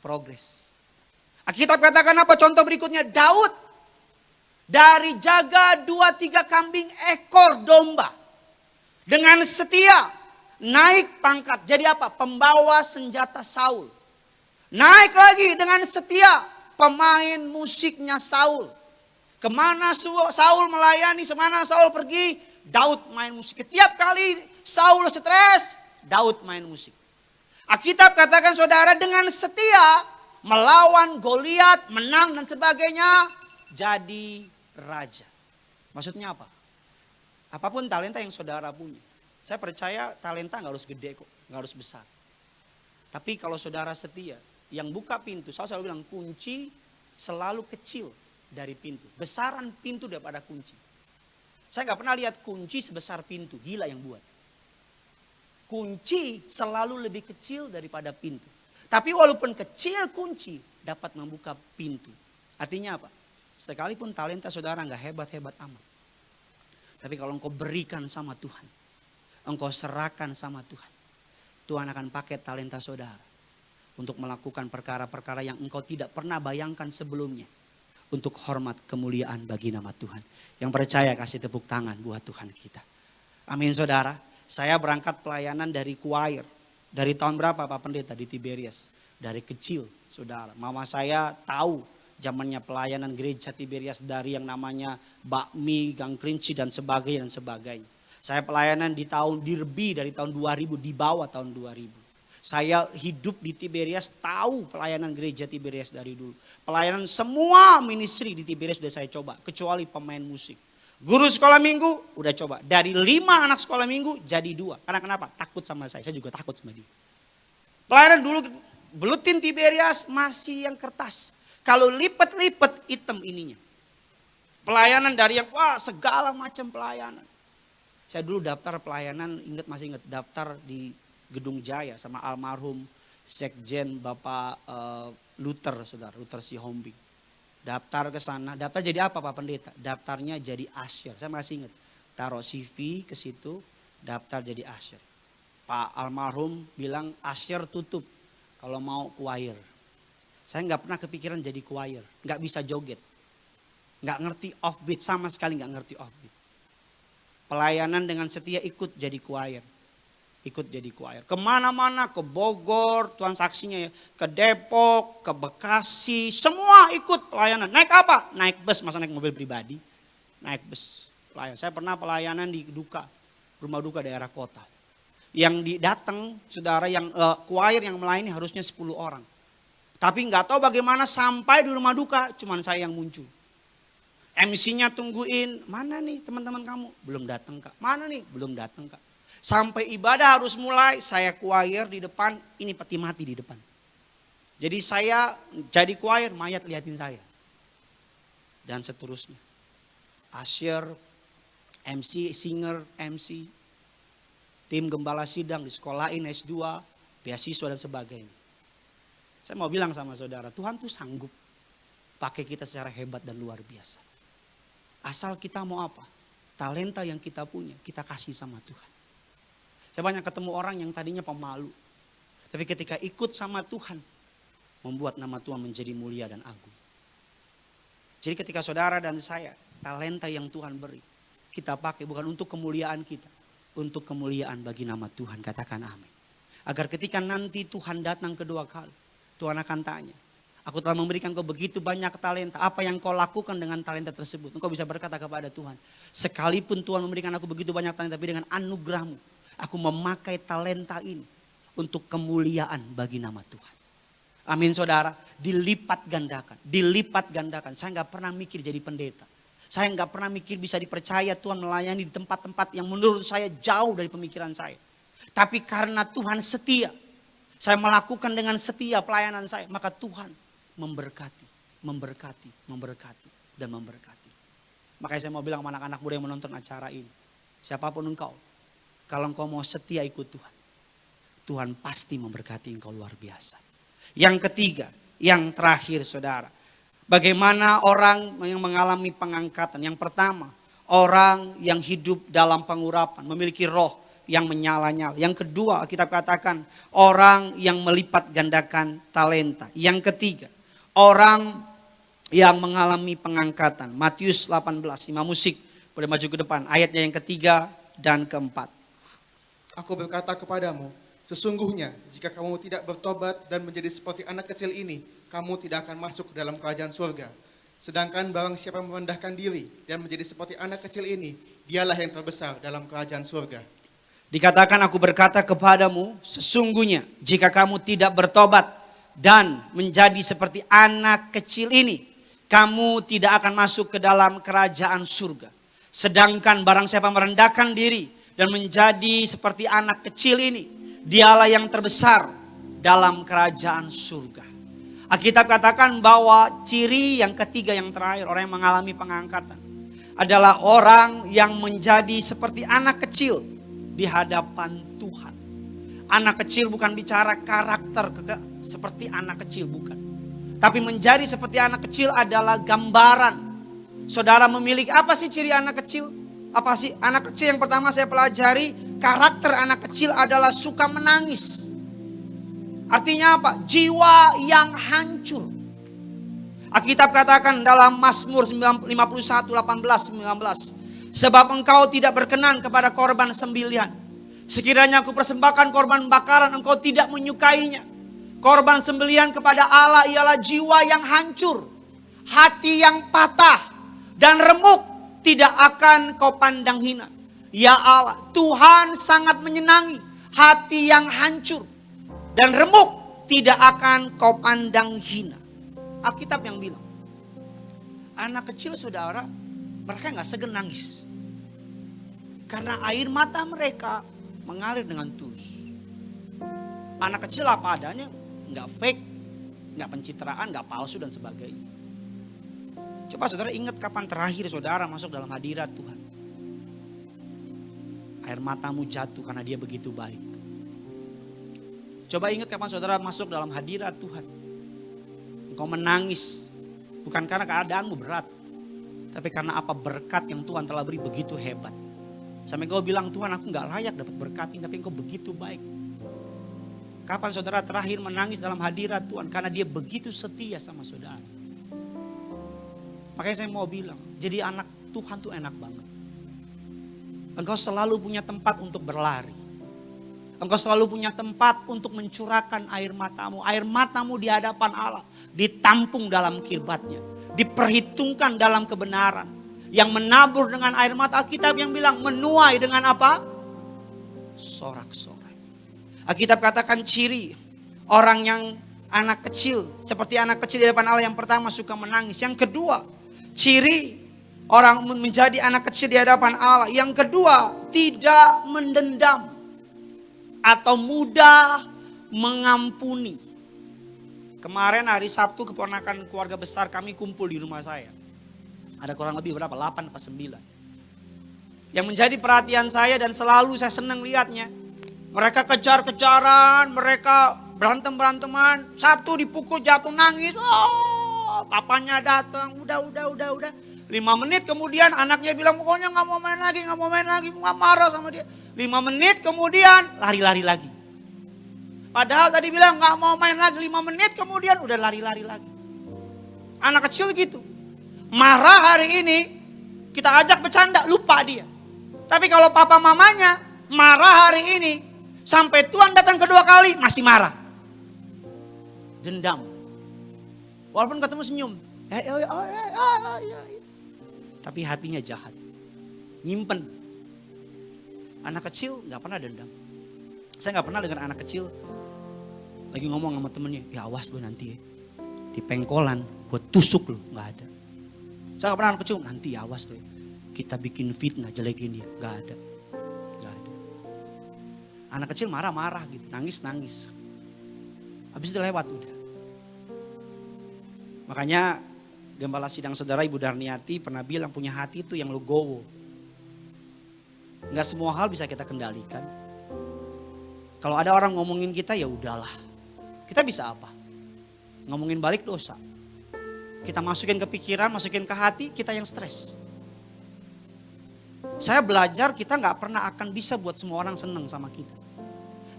Progres. Alkitab katakan apa? Contoh berikutnya, Daud dari jaga 2-3 kambing ekor domba. Dengan setia naik pangkat. Jadi apa? Pembawa senjata Saul. Naik lagi dengan setia pemain musiknya Saul. Kemana Saul melayani, semana Saul pergi, Daud main musik. Setiap kali Saul stres, Daud main musik. Alkitab katakan saudara, dengan setia melawan Goliat, menang dan sebagainya, jadi raja. Maksudnya apa? Apapun talenta yang saudara punya. Saya percaya talenta gak harus gede kok, gak harus besar. Tapi kalau saudara setia, yang buka pintu, saya selalu bilang kunci selalu kecil dari pintu. Besaran pintu daripada kunci. Saya gak pernah lihat kunci sebesar pintu, gila yang buat. Kunci selalu lebih kecil daripada pintu. Tapi walaupun kecil kunci dapat membuka pintu. Artinya apa? Sekalipun talenta saudara gak hebat-hebat amat. Tapi kalau engkau berikan sama Tuhan, engkau serahkan sama Tuhan, Tuhan akan pakai talenta saudara untuk melakukan perkara-perkara yang engkau tidak pernah bayangkan sebelumnya. Untuk hormat kemuliaan bagi nama Tuhan. Yang percaya kasih tepuk tangan buat Tuhan kita. Amin saudara. Saya berangkat pelayanan dari choir. Dari tahun berapa Pak Pendeta di Tiberias? Dari kecil saudara. Mama saya tahu zamannya pelayanan gereja Tiberias dari yang namanya bakmi, gang kelinci dan sebagainya. Saya pelayanan di tahun Dirbi dari tahun 2000, di bawah tahun 2000. Saya hidup di Tiberias, tahu pelayanan gereja Tiberias dari dulu. Pelayanan semua ministry di Tiberias sudah saya coba, kecuali pemain musik. Guru sekolah minggu udah coba. Dari 5 anak sekolah minggu jadi 2. Karena kenapa? Takut sama saya juga takut sama dia. Pelayanan dulu buletin Tiberias masih yang kertas. Kalau lipat-lipat hitam ininya. Pelayanan dari yang segala macam pelayanan. Saya dulu daftar pelayanan, masih ingat daftar di Gedung Jaya sama almarhum Sekjen Bapak Luther, saudara, Luther Sihombing. Daftar ke sana, daftar jadi apa Pak Pendeta? Daftarnya jadi usher, saya masih ingat. Taruh CV ke situ, daftar jadi usher. Pak almarhum bilang usher tutup kalau mau choir. Saya nggak pernah kepikiran jadi choir, nggak bisa joget. Nggak ngerti offbeat, sama sekali nggak ngerti offbeat. Pelayanan dengan setia ikut jadi choir. Ikut jadi choir. Kemana-mana, ke Bogor, Tuhan saksinya ya. Ke Depok, ke Bekasi, semua ikut pelayanan. Naik apa? Naik bus, masa naik mobil pribadi. Naik bus, pelayan. Saya pernah pelayanan di Duka, rumah duka daerah kota. Yang datang, saudara, yang choir yang melayani harusnya 10 orang. Tapi nggak tahu bagaimana sampai di rumah duka, cuman saya yang muncul. MC-nya tungguin, mana nih teman-teman kamu? Belum datang Kak. Mana nih? Belum datang Kak. Sampai ibadah harus mulai, saya choir di depan, ini peti mati di depan. Jadi saya jadi choir, mayat liatin saya. Dan seterusnya. Usher, MC, singer, MC, tim gembala sidang di sekolahin S2, beasiswa dan sebagainya. Saya mau bilang sama saudara, Tuhan tuh sanggup pakai kita secara hebat dan luar biasa. Asal kita mau apa? Talenta yang kita punya, kita kasih sama Tuhan. Saya banyak ketemu orang yang tadinya pemalu. Tapi ketika ikut sama Tuhan, membuat nama Tuhan menjadi mulia dan agung. Jadi ketika saudara dan saya, talenta yang Tuhan beri, kita pakai bukan untuk kemuliaan kita. Untuk kemuliaan bagi nama Tuhan, katakan amin. Agar ketika nanti Tuhan datang kedua kali, Tuhan akan tanya, aku telah memberikan kau begitu banyak talenta, apa yang kau lakukan dengan talenta tersebut? Engkau bisa berkata kepada Tuhan, sekalipun Tuhan memberikan aku begitu banyak talenta, tapi dengan anugerahmu, aku memakai talenta ini untuk kemuliaan bagi nama Tuhan. Amin saudara, dilipat gandakan, dilipat gandakan. Saya gak pernah mikir jadi pendeta. Saya gak pernah mikir bisa dipercaya Tuhan melayani di tempat-tempat yang menurut saya jauh dari pemikiran saya. Tapi karena Tuhan setia, saya melakukan dengan setia pelayanan saya, maka Tuhan memberkati, memberkati, memberkati, dan memberkati. Makanya saya mau bilang sama anak-anak muda yang menonton acara ini, siapapun engkau, kalau engkau mau setia ikut Tuhan, Tuhan pasti memberkati engkau luar biasa. Yang ketiga, yang terakhir saudara. Bagaimana orang yang mengalami pengangkatan. Yang pertama, orang yang hidup dalam pengurapan, memiliki roh yang menyala-nyala. Yang kedua, kita katakan orang yang melipat gandakan talenta. Yang ketiga, orang yang mengalami pengangkatan. Matius 18, Imam musik boleh maju ke depan. Ayatnya yang ketiga dan keempat. Aku berkata kepadamu, sesungguhnya jika kamu tidak bertobat dan menjadi seperti anak kecil ini, kamu tidak akan masuk ke dalam kerajaan surga. Sedangkan barang siapa merendahkan diri dan menjadi seperti anak kecil ini, dialah yang terbesar dalam kerajaan surga. Dikatakan aku berkata kepadamu, sesungguhnya jika kamu tidak bertobat dan menjadi seperti anak kecil ini, kamu tidak akan masuk ke dalam kerajaan surga. Sedangkan barang siapa merendahkan diri dan menjadi seperti anak kecil ini, dialah yang terbesar dalam kerajaan surga. Alkitab katakan bahwa ciri yang ketiga yang terakhir, orang yang mengalami pengangkatan, adalah orang yang menjadi seperti anak kecil di hadapan Tuhan. Anak kecil bukan bicara karakter seperti anak kecil, bukan. Tapi menjadi seperti anak kecil adalah gambaran. Saudara memiliki apa sih ciri anak kecil? Apa sih anak kecil? Yang pertama saya pelajari, karakter anak kecil adalah suka menangis. Artinya apa? Jiwa yang hancur. Alkitab katakan dalam Mazmur 51, 18, 19. Sebab engkau tidak berkenan kepada korban sembelihan. Sekiranya aku persembahkan korban bakaran, engkau tidak menyukainya. Korban sembelihan kepada Allah ialah jiwa yang hancur, hati yang patah, dan remuk tidak akan kau pandang hina. Ya Allah, Tuhan sangat menyenangi hati yang hancur dan remuk tidak akan kau pandang hina. Alkitab yang bilang, anak kecil saudara, mereka gak segan nangis. Karena air mata mereka mengalir dengan tulus. Anak kecil apa adanya, gak fake, gak pencitraan, gak palsu dan sebagainya. Coba saudara ingat kapan terakhir saudara masuk dalam hadirat Tuhan. Air matamu jatuh karena dia begitu baik. Coba ingat kapan saudara masuk dalam hadirat Tuhan. Engkau menangis bukan karena keadaanmu berat, tapi karena apa berkat yang Tuhan telah beri begitu hebat. Sampai engkau bilang, Tuhan aku gak layak dapat berkat ini, tapi engkau begitu baik. Kapan saudara terakhir menangis dalam hadirat Tuhan karena dia begitu setia sama saudara. Makanya saya mau bilang, jadi anak Tuhan tuh enak banget. Engkau selalu punya tempat untuk berlari. Engkau selalu punya tempat untuk mencurahkan air matamu. Air matamu di hadapan Allah ditampung dalam kirbatnya. Diperhitungkan dalam kebenaran. Yang menabur dengan air mata, Alkitab yang bilang menuai dengan apa? Sorak-sorai. Alkitab katakan ciri orang yang anak kecil, seperti anak kecil di depan Allah, yang pertama suka menangis. Yang kedua, ciri orang menjadi anak kecil di hadapan Allah. Yang kedua, tidak mendendam atau mudah mengampuni. Kemarin hari Sabtu keponakan keluarga besar kami kumpul di rumah saya. Ada kurang lebih berapa? 8 atau 9. Yang menjadi perhatian saya dan selalu saya senang lihatnya. Mereka kejar-kejaran, mereka berantem-beranteman. Satu dipukul jatuh nangis. Oh, papanya datang. Udah. 5 menit kemudian anaknya bilang pokoknya gak mau main lagi. Gak marah sama dia. 5 menit kemudian lari-lari lagi. Padahal tadi bilang gak mau main lagi. 5 menit kemudian udah lari-lari lagi. Anak kecil gitu. Marah hari ini kita ajak bercanda lupa dia. Tapi kalau papa mamanya marah hari ini sampai Tuhan datang kedua kali masih marah. Dendam. Walaupun ketemu senyum. Tapi hatinya jahat. Nyimpen. Anak kecil gak pernah dendam. Saya gak pernah dengar anak kecil lagi ngomong sama temennya, ya awas lu nanti ya. Di pengkolan buat tusuk lu, gak ada. Saya gak pernah anak kecil, nanti ya awas lu ya. Kita bikin fitnah jelekin dia, gak ada. Anak kecil marah-marah gitu, nangis-nangis. Habis itu lewat udah. Makanya gembala sidang saudara Ibu Darniati pernah bilang punya hati itu yang legowo. Gak semua hal bisa kita kendalikan. Kalau ada orang ngomongin kita ya udahlah. Kita bisa apa? Ngomongin balik dosa. Kita masukin ke pikiran, masukin ke hati, kita yang stres. Saya belajar kita gak pernah akan bisa buat semua orang senang sama kita.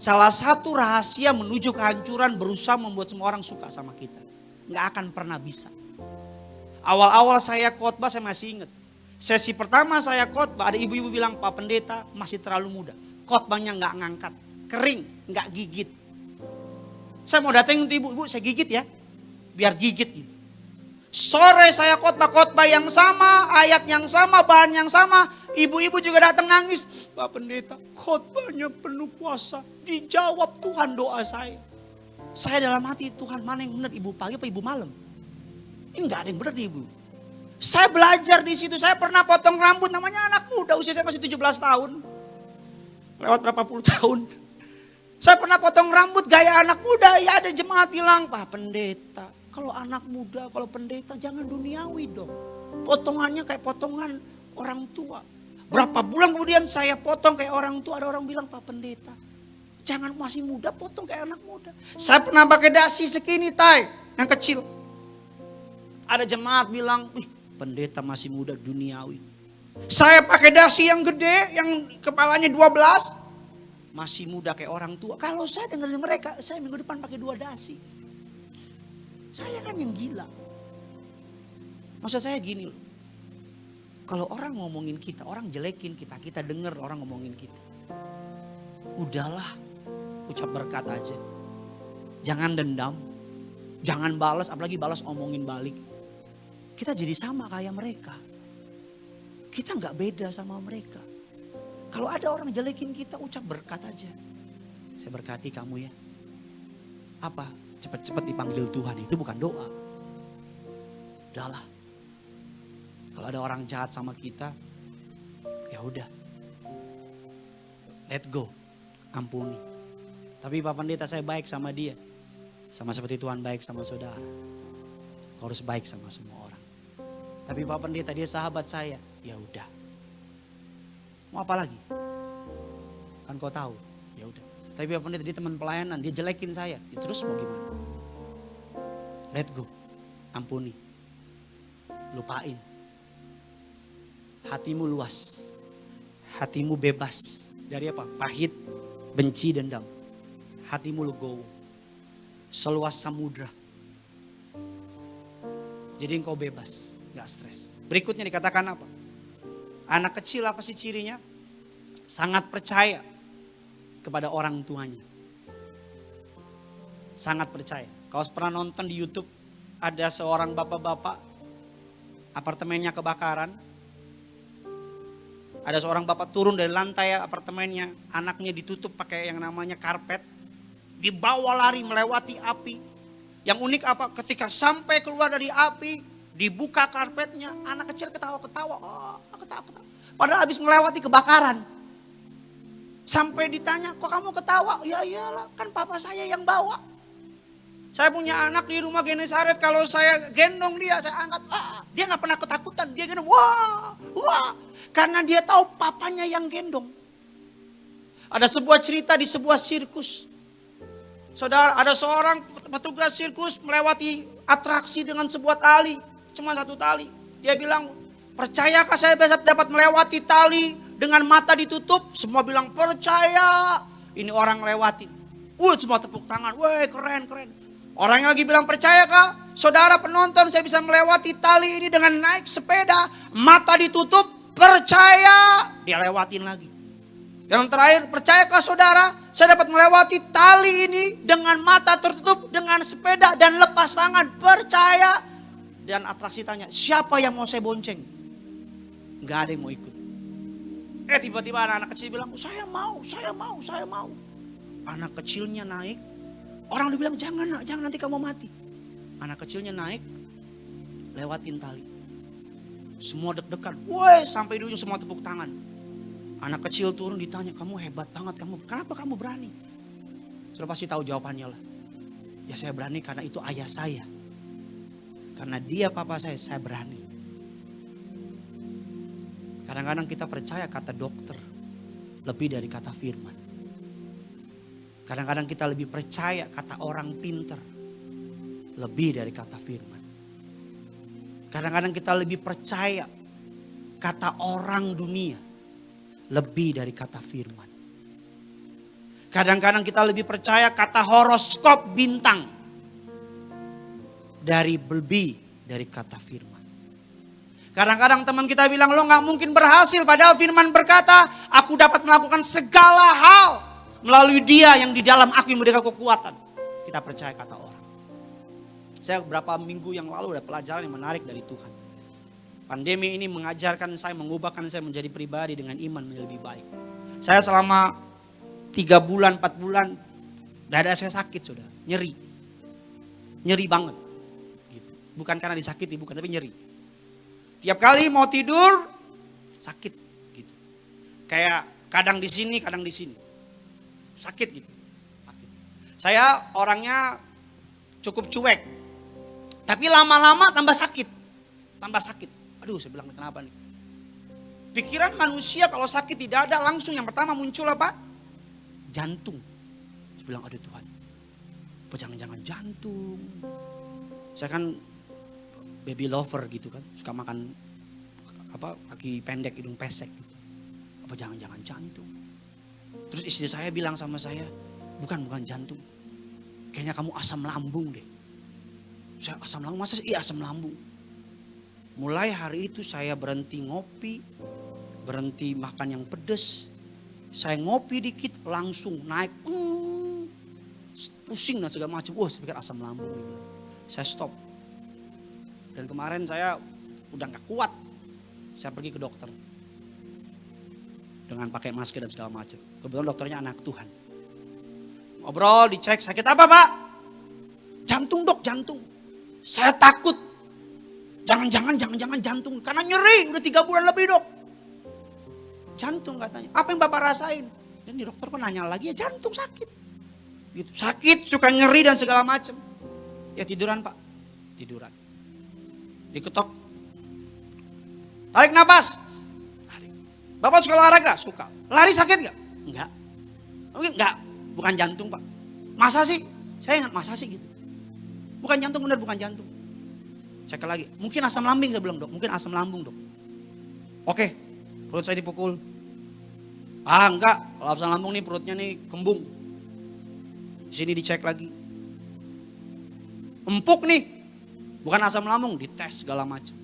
Salah satu rahasia menuju kehancuran berusaha membuat semua orang suka sama kita. Gak akan pernah bisa. Awal-awal saya khotbah saya masih ingat. Sesi pertama saya khotbah ada ibu-ibu bilang Pak Pendeta masih terlalu muda. khotbahnya nggak ngangkat, kering, nggak gigit. Saya mau datang untuk ibu, saya gigit ya, biar gigit gitu. Sore saya khotbah yang sama, ayat yang sama, bahan yang sama. Ibu-ibu juga datang nangis. Pak Pendeta, khotbahnya penuh kuasa. Dijawab Tuhan doa saya. Saya dalam hati, Tuhan mana yang benar, ibu pagi apa ibu malam? Ini nggak ada yang benar ibu. Saya belajar di situ, saya pernah potong rambut, namanya anak muda, usia saya masih 17 tahun. Lewat berapa puluh tahun. Saya pernah potong rambut gaya anak muda, ya ada jemaat bilang, Pak Pendeta, kalau anak muda, kalau pendeta jangan duniawi dong. Potongannya kayak potongan orang tua. Berapa bulan kemudian saya potong kayak orang tua, ada orang bilang, Pak Pendeta, jangan masih muda potong kayak anak muda. Saya pernah pakai dasi segini tay, yang kecil. Ada jemaat bilang, pendeta masih muda duniawi. Saya pakai dasi yang gede, yang kepalanya 12. Masih muda kayak orang tua. Kalau saya dengerin mereka, saya minggu depan pakai 2 dasi. Saya kan yang gila. Maksud saya gini loh. Kalau orang ngomongin kita, orang jelekin kita, kita denger orang ngomongin kita. Udahlah, ucap berkat aja. Jangan dendam, jangan balas, apalagi balas omongin balik. Kita jadi sama kayak mereka. Kita nggak beda sama mereka. Kalau ada orang jelekin kita, ucap berkat aja. Saya berkati kamu ya. Apa? Cepat-cepat dipanggil Tuhan, itu bukan doa. Udahlah. Kalau ada orang jahat sama kita, ya udah. Let go. Ampuni. Tapi Pak Pendeta saya baik sama dia. Sama seperti Tuhan baik sama saudara. Kau harus baik sama semua orang. Tapi Pak Pendeta dia sahabat saya. Ya udah. Mau apa lagi? Kan kau tahu. Ya udah. Tapi Pak Pendeta dia teman pelayanan, dia jelekin saya. Ya, terus mau gimana? Let go. Ampuni. Lupain. Hatimu luas. Hatimu bebas. Dari apa? Pahit, benci, dendam. Hatimu legowo. Seluas samudra. Jadi engkau bebas, gak stres. Berikutnya dikatakan apa? Anak kecil apa sih cirinya? Sangat percaya kepada orang tuanya. Sangat percaya. Kalau pernah nonton di YouTube, ada seorang bapak-bapak, apartemennya kebakaran. Ada seorang bapak turun dari lantai apartemennya, anaknya ditutup pakai yang namanya karpet. Dibawa lari melewati api. Yang unik apa? Ketika sampai keluar dari api, dibuka karpetnya, anak kecil ketawa-ketawa. Oh, ketawa-ketawa. Padahal habis melewati kebakaran. Sampai ditanya, kok kamu ketawa? Ya iyalah, kan papa saya yang bawa. Saya punya anak di rumah Genesaret, kalau saya gendong dia, saya angkat. Dia gak pernah ketakutan, dia gendong. Wah, wah. Karena dia tahu papanya yang gendong. Ada sebuah cerita di sebuah sirkus. Saudara, ada seorang petugas sirkus melewati atraksi dengan sebuah tali. Cuma 1 tali. Dia bilang, percayakah saya dapat melewati tali dengan mata ditutup? Semua bilang percaya. Ini orang lewatin. Semua tepuk tangan. Weh, keren, keren. Orang yang lagi bilang percayakah? Saudara penonton, saya bisa melewati tali ini dengan naik sepeda. Mata ditutup, percaya. Dia lewatin lagi. Yang terakhir, percayakah saudara? Saya dapat melewati tali ini dengan mata tertutup, dengan sepeda dan lepas tangan. Percaya. Dan atraksi tanya, siapa yang mau saya bonceng? Gak ada yang mau ikut. Tiba-tiba anak kecil bilang, saya mau, saya mau, saya mau. Anak kecilnya naik. Orang udah bilang, jangan nak, jangan nanti kamu mati. Anak kecilnya naik, lewatin tali. Semua deg-degan, woi, sampai di ujung semua tepuk tangan. Anak kecil turun ditanya, kamu hebat banget, kenapa kamu berani? Sudah pasti tahu jawabannya lah. Ya saya berani karena itu ayah saya. Karena dia papa saya berani. Kadang-kadang kita percaya kata dokter lebih dari kata firman. Kadang-kadang kita lebih percaya kata orang pinter lebih dari kata firman. Kadang-kadang kita lebih percaya kata orang dunia lebih dari kata firman. Kadang-kadang kita lebih percaya kata horoskop bintang lebih dari kata firman. Kadang-kadang teman kita bilang, lo gak mungkin berhasil. Padahal firman berkata, aku dapat melakukan segala hal melalui dia yang di dalam aku yang memberikan kekuatan. Kita percaya kata orang. Saya beberapa minggu yang lalu ada pelajaran yang menarik dari Tuhan. Pandemi ini mengajarkan saya, mengubahkan saya menjadi pribadi dengan iman menjadi lebih baik. Saya selama 3 bulan, 4 bulan, dada saya sakit sudah, nyeri. Nyeri banget. Gitu. Bukan karena disakiti, bukan, tapi nyeri. Tiap kali mau tidur, sakit. Gitu. Kayak kadang di sini, kadang di sini. Sakit gitu. Sakit. Saya orangnya cukup cuek. Tapi lama-lama tambah sakit. Tambah sakit. Aduh, saya bilang kenapa nih? Pikiran manusia kalau sakit tidak ada, langsung yang pertama muncul apa? Jantung. Saya bilang, aduh Tuhan, apa jangan-jangan jantung. Saya kan baby lover gitu kan, suka makan apa kaki pendek, hidung pesek gitu. Apa jangan-jangan jantung. Terus istri saya bilang sama saya, bukan jantung. Kayaknya kamu asam lambung deh. Saya asam lambung, masa iya asam lambung. Mulai hari itu saya berhenti ngopi, berhenti makan yang pedas. Saya ngopi dikit langsung naik, pusing dan segala macam. Wah, saya pikir asam lambung. Saya stop. Dan kemarin saya udah gak kuat. Saya pergi ke dokter. Dengan pakai masker dan segala macam. Kebetulan dokternya anak Tuhan. Ngobrol, dicek, sakit apa Pak? Jantung dok, jantung. Saya takut. Jangan-jangan jantung. Karena nyeri, udah 3 bulan lebih dok. Jantung katanya. Apa yang Bapak rasain? Dan di dokter kok nanya lagi, ya jantung sakit. Gitu. Sakit, suka nyeri dan segala macam. Ya tiduran Pak. Tiduran. Diketok. Tarik nafas. Tarik. Bapak suka olahraga? Suka. Lari sakit gak? Enggak. Mungkin enggak. Bukan jantung Pak. Masa sih? Saya ingat masa sih gitu. Bukan jantung, benar bukan jantung. Cek lagi. Mungkin asam lambung saya bilang dok. Mungkin asam lambung dok. Oke. Perut saya dipukul. Enggak. Kalau asam lambung nih perutnya nih kembung. Di sini dicek lagi. Empuk nih. Bukan asam lambung, dites segala macam.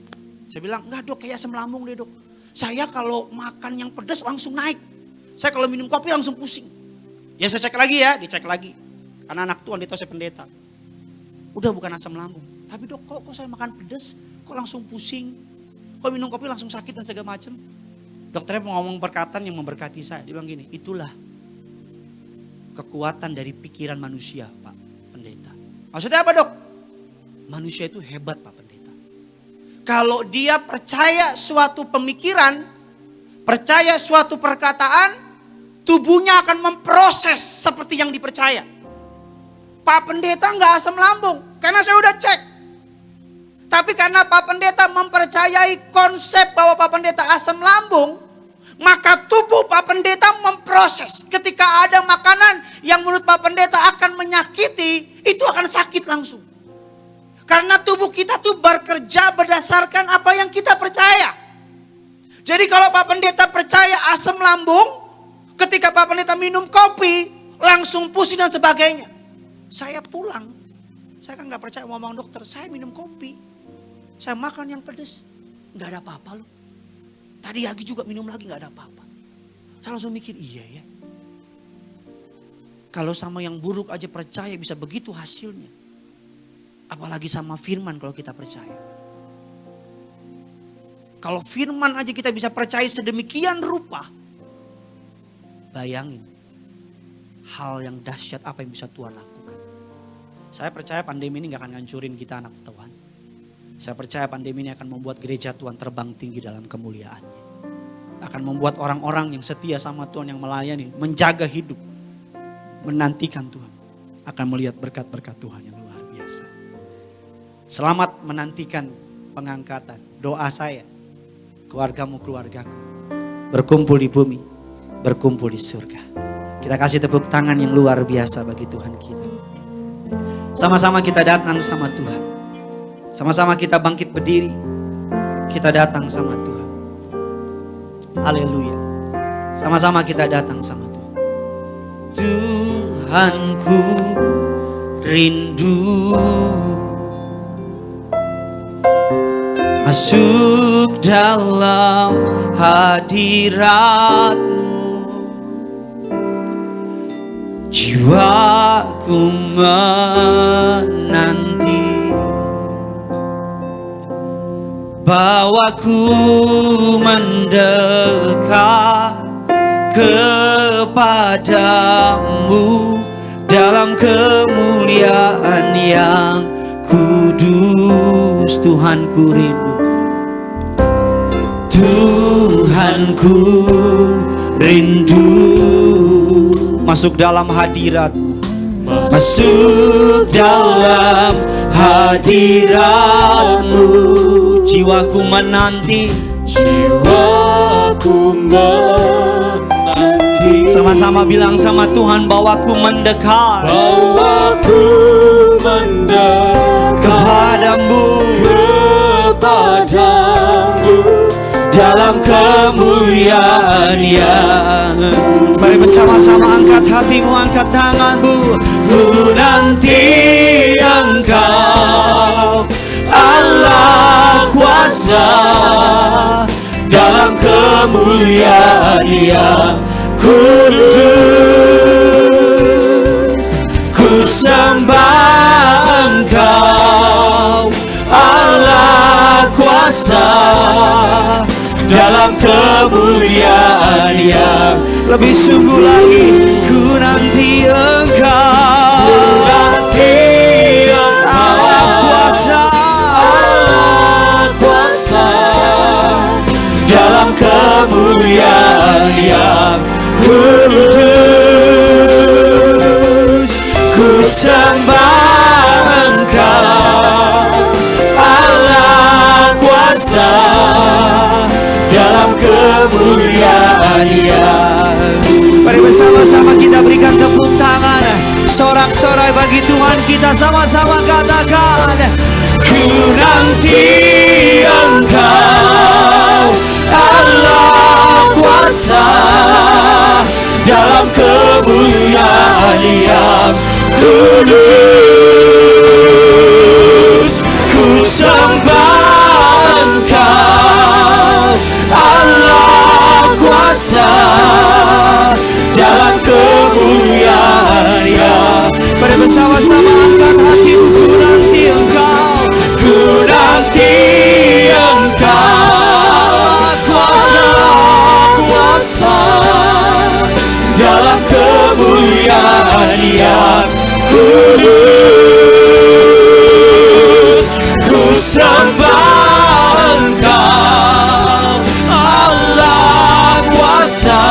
Saya bilang, enggak dok, kayak asam lambung deh dok. Saya kalau makan yang pedas langsung naik. Saya kalau minum kopi langsung pusing. Ya saya cek lagi ya, dicek lagi. Karena anak Tuhan itu saya pendeta. Udah bukan asam lambung. Tapi dok, kok saya makan pedas, kok langsung pusing. Kok minum kopi langsung sakit dan segala macam. Dokternya mau ngomong perkataan yang memberkati saya. Dia bilang gini, itulah kekuatan dari pikiran manusia Pak Pendeta. Maksudnya apa dok? Manusia itu hebat Pak Pendeta. Kalau dia percaya suatu pemikiran, percaya suatu perkataan, tubuhnya akan memproses seperti yang dipercaya. Pak Pendeta nggak asam lambung, karena saya udah cek. Tapi karena Pak Pendeta mempercayai konsep bahwa Pak Pendeta asam lambung, maka tubuh Pak Pendeta memproses. Ketika ada makanan yang menurut Pak Pendeta akan menyakiti, itu akan sakit langsung. Karena tubuh kita tuh bekerja berdasarkan apa yang kita percaya. Jadi kalau Pak Pendeta percaya asam lambung, ketika Pak Pendeta minum kopi, langsung pusing dan sebagainya. Saya pulang, saya kan gak percaya ngomong dokter, saya minum kopi. Saya makan yang pedas, gak ada apa-apa loh. Tadi pagi juga minum lagi gak ada apa-apa. Saya langsung mikir, iya ya. Kalau sama yang buruk aja percaya bisa begitu hasilnya. Apalagi sama firman kalau kita percaya. Kalau firman aja kita bisa percaya sedemikian rupa. Bayangin hal yang dahsyat apa yang bisa Tuhan lakukan. Saya percaya pandemi ini gak akan ngancurin kita anak Tuhan. Saya percaya pandemi ini akan membuat gereja Tuhan terbang tinggi dalam kemuliaannya. Akan membuat orang-orang yang setia sama Tuhan, yang melayani, menjaga hidup, menantikan Tuhan, akan melihat berkat-berkat Tuhan yang luar biasa. Selamat menantikan pengangkatan. Doa saya, keluargamu, keluargaku, berkumpul di bumi, berkumpul di surga. Kita kasih tepuk tangan yang luar biasa bagi Tuhan kita. Sama-sama kita datang sama Tuhan. Sama-sama kita bangkit berdiri. Kita datang sama Tuhan. Haleluya. Sama-sama kita datang sama Tuhan. Tuhanku rindu masuk dalam hadirat-Mu. Jiwaku menanti, bawaku mendekat kepadamu dalam kemuliaan yang kudus. Tuhanku rindu, Tuhanku rindu masuk dalam hadirat-Mu, masuk dalam hadirat-Mu. Jiwaku menanti, jiwaku menanti. Sama-sama bilang sama Tuhan, bawaku mendekat, bawaku mendekat kepadamu, kepadamu dalam kemuliaan yang. Mari bersama-sama angkat hatimu, angkat tanganmu. Ku nanti Engkau, Allah kuasa, dalam kemuliaan yang kudus. Ku sembah Engkau, Allah kuasa, dalam kemuliaan yang lebih sungguh lagi. Ku nanti Engkau, Allah kuasa, Allah kuasa, dalam kemuliaan yang kudus. Ku sembah Engkau, Allah kuasa, dalam kemuliaan yang. Mari bersama-sama kita berikan tepuk tangan, sorak-sorai bagi Tuhan kita, sama-sama katakan. Ku nanti Engkau, Allah kuasa, dalam kemuliaan yang kudus. Ku sembah Engkau, Allah kuasa, dalam kemuliaan yang. Mari bersama-sama angkat hatimu. Ku nanti Engkau, ku nanti Engkau, Allah kuasa, kuasa, dalam kemuliaan yang kudus. Ku sembah Engkau, Allah kuasa,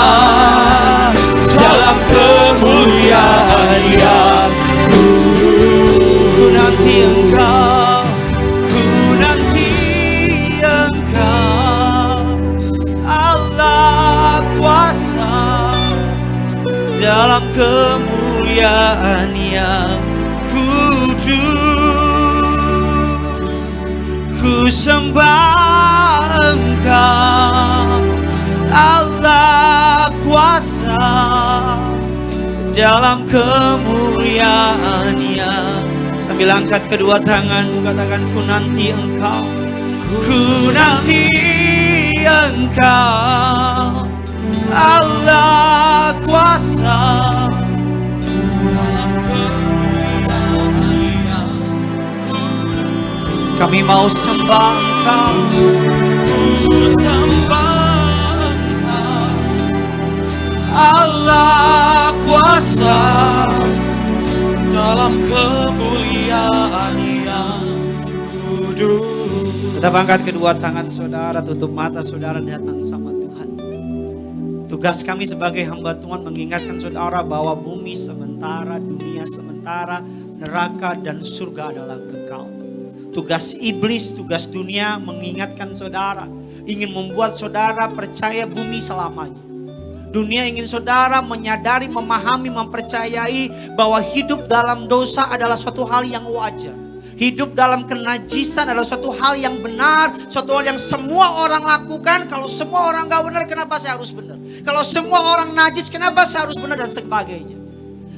dalam kemuliaan yang kudus. Ku nanti Engkau, ku nanti Engkau, Allah kuasa, dalam kemuliaan yang kudus. Ku sembah Engkau, Allah kuasa, dalam kemuliaan yang. Sambil angkat kedua tanganmu, katakan ku nanti Engkau, ku nanti Engkau, Allah kuasa, dalam kemuliaan yang kudus. Kami mau sembah Engkau, ku sembah Engkau, Allah kuasa, dalam kemuliaan yang kudus. Tetap angkat kedua tangan saudara, tutup mata saudara, datang sama Tuhan. Tugas kami sebagai hamba Tuhan mengingatkan saudara bahwa bumi sementara, dunia sementara, neraka dan surga adalah kekal. Tugas iblis, tugas dunia mengingatkan saudara, ingin membuat saudara percaya bumi selamanya. Dunia ingin saudara menyadari, memahami, mempercayai bahwa hidup dalam dosa adalah suatu hal yang wajar. Hidup dalam kenajisan adalah suatu hal yang benar, suatu hal yang semua orang lakukan. Kalau semua orang gak benar, kenapa saya harus benar? Kalau semua orang najis, kenapa saya harus benar, dan sebagainya.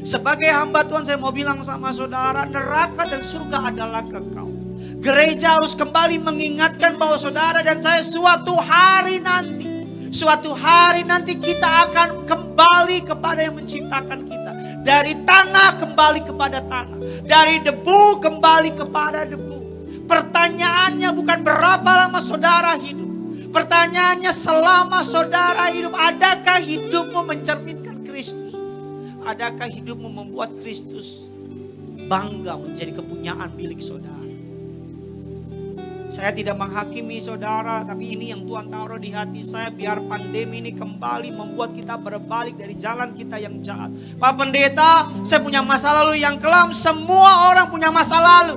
Sebagai hamba Tuhan saya mau bilang sama saudara, neraka dan surga adalah kekal. Gereja harus kembali mengingatkan bahwa saudara dan saya suatu hari nanti kita akan kembali kepada yang menciptakan kita. Dari tanah kembali kepada tanah. Dari debu kembali kepada debu. Pertanyaannya bukan berapa lama saudara hidup. Pertanyaannya selama saudara hidup, adakah hidupmu mencerminkan Kristus? Adakah hidupmu membuat Kristus bangga menjadi kepunyaan milik saudara? Saya tidak menghakimi saudara, tapi ini yang Tuhan taruh di hati saya. Biar pandemi ini kembali membuat kita berbalik dari jalan kita yang jahat. Pak Pendeta, saya punya masa lalu yang kelam. Semua orang punya masa lalu.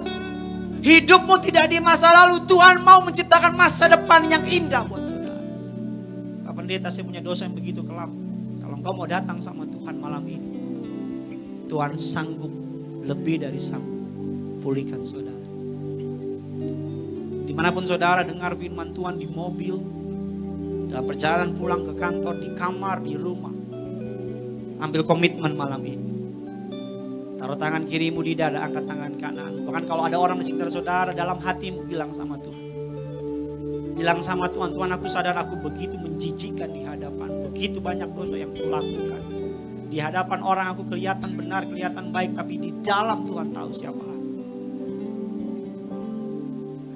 Hidupmu tidak di masa lalu. Tuhan mau menciptakan masa depan yang indah buat saudara. Pak Pendeta, saya punya dosa yang begitu kelam. Kalau engkau mau datang sama Tuhan malam ini, Tuhan sanggup, lebih dari sanggup pulihkan saudara. Dimanapun saudara dengar firman Tuhan, di mobil, dalam perjalanan pulang ke kantor, di kamar, di rumah, ambil komitmen malam ini. Taruh tangan kirimu di dada, angkat tangan kanan. Bahkan kalau ada orang di sekitar saudara, dalam hatimu bilang sama Tuhan. Bilang sama Tuhan, Tuhan aku sadar aku begitu menjijikkan di hadapan. Begitu banyak dosa yang kulakukan. Di hadapan orang aku kelihatan benar, kelihatan baik. Tapi di dalam Tuhan tahu siapa aku.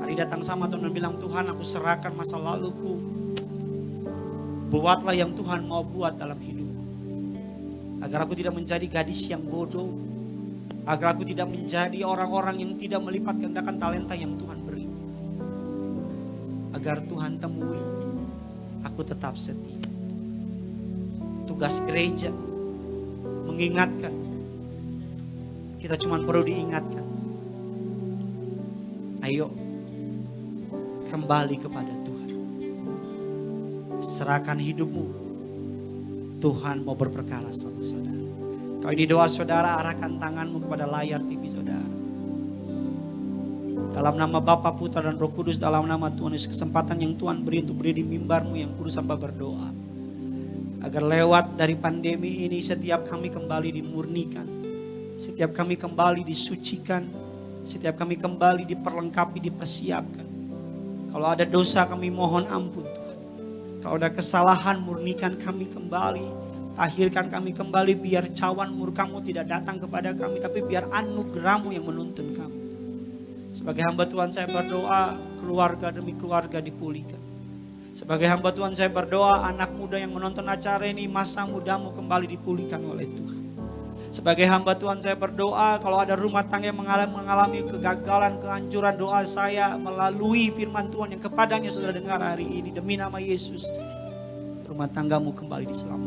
Hari datang sama Tuhan dan bilang, Tuhan aku serahkan masa laluku. Buatlah yang Tuhan mau buat dalam hidupku. Agar aku tidak menjadi gadis yang bodoh. Agar aku tidak menjadi orang-orang yang tidak melipat gandakan talenta yang Tuhan beri. Agar Tuhan temui, aku tetap setia. Tugas gereja mengingatkan. Kita cuma perlu diingatkan. Ayo kembali kepada Tuhan. Serahkan hidupmu. Tuhan mau berperkara sama saudara. Kalau ini doa saudara, arahkan tanganmu kepada layar TV saudara. Dalam nama Bapa, Putra dan Roh Kudus, dalam nama Tuhan Yesus, kesempatan yang Tuhan beri untuk berdiri di mimbarmu yang kudus, hamba berdoa. Agar lewat dari pandemi ini setiap kami kembali dimurnikan. Setiap kami kembali disucikan. Setiap kami kembali diperlengkapi, dipersiapkan. Kalau ada dosa kami mohon ampun Tuhan. Kalau ada kesalahan murnikan kami kembali. Tahirkan kami kembali, biar cawan murka-Mu tidak datang kepada kami, tapi biar anugerah-Mu yang menuntun kami. Sebagai hamba Tuhan saya berdoa, keluarga demi keluarga dipulihkan. Sebagai hamba Tuhan saya berdoa, anak muda yang menonton acara ini, masa mudamu kembali dipulihkan oleh Tuhan. Sebagai hamba Tuhan saya berdoa, kalau ada rumah tangga yang mengalami kegagalan, kehancuran, doa saya melalui firman Tuhan yang kepadanya saudara dengar hari ini. Demi nama Yesus, rumah tanggamu kembali diselamatkan.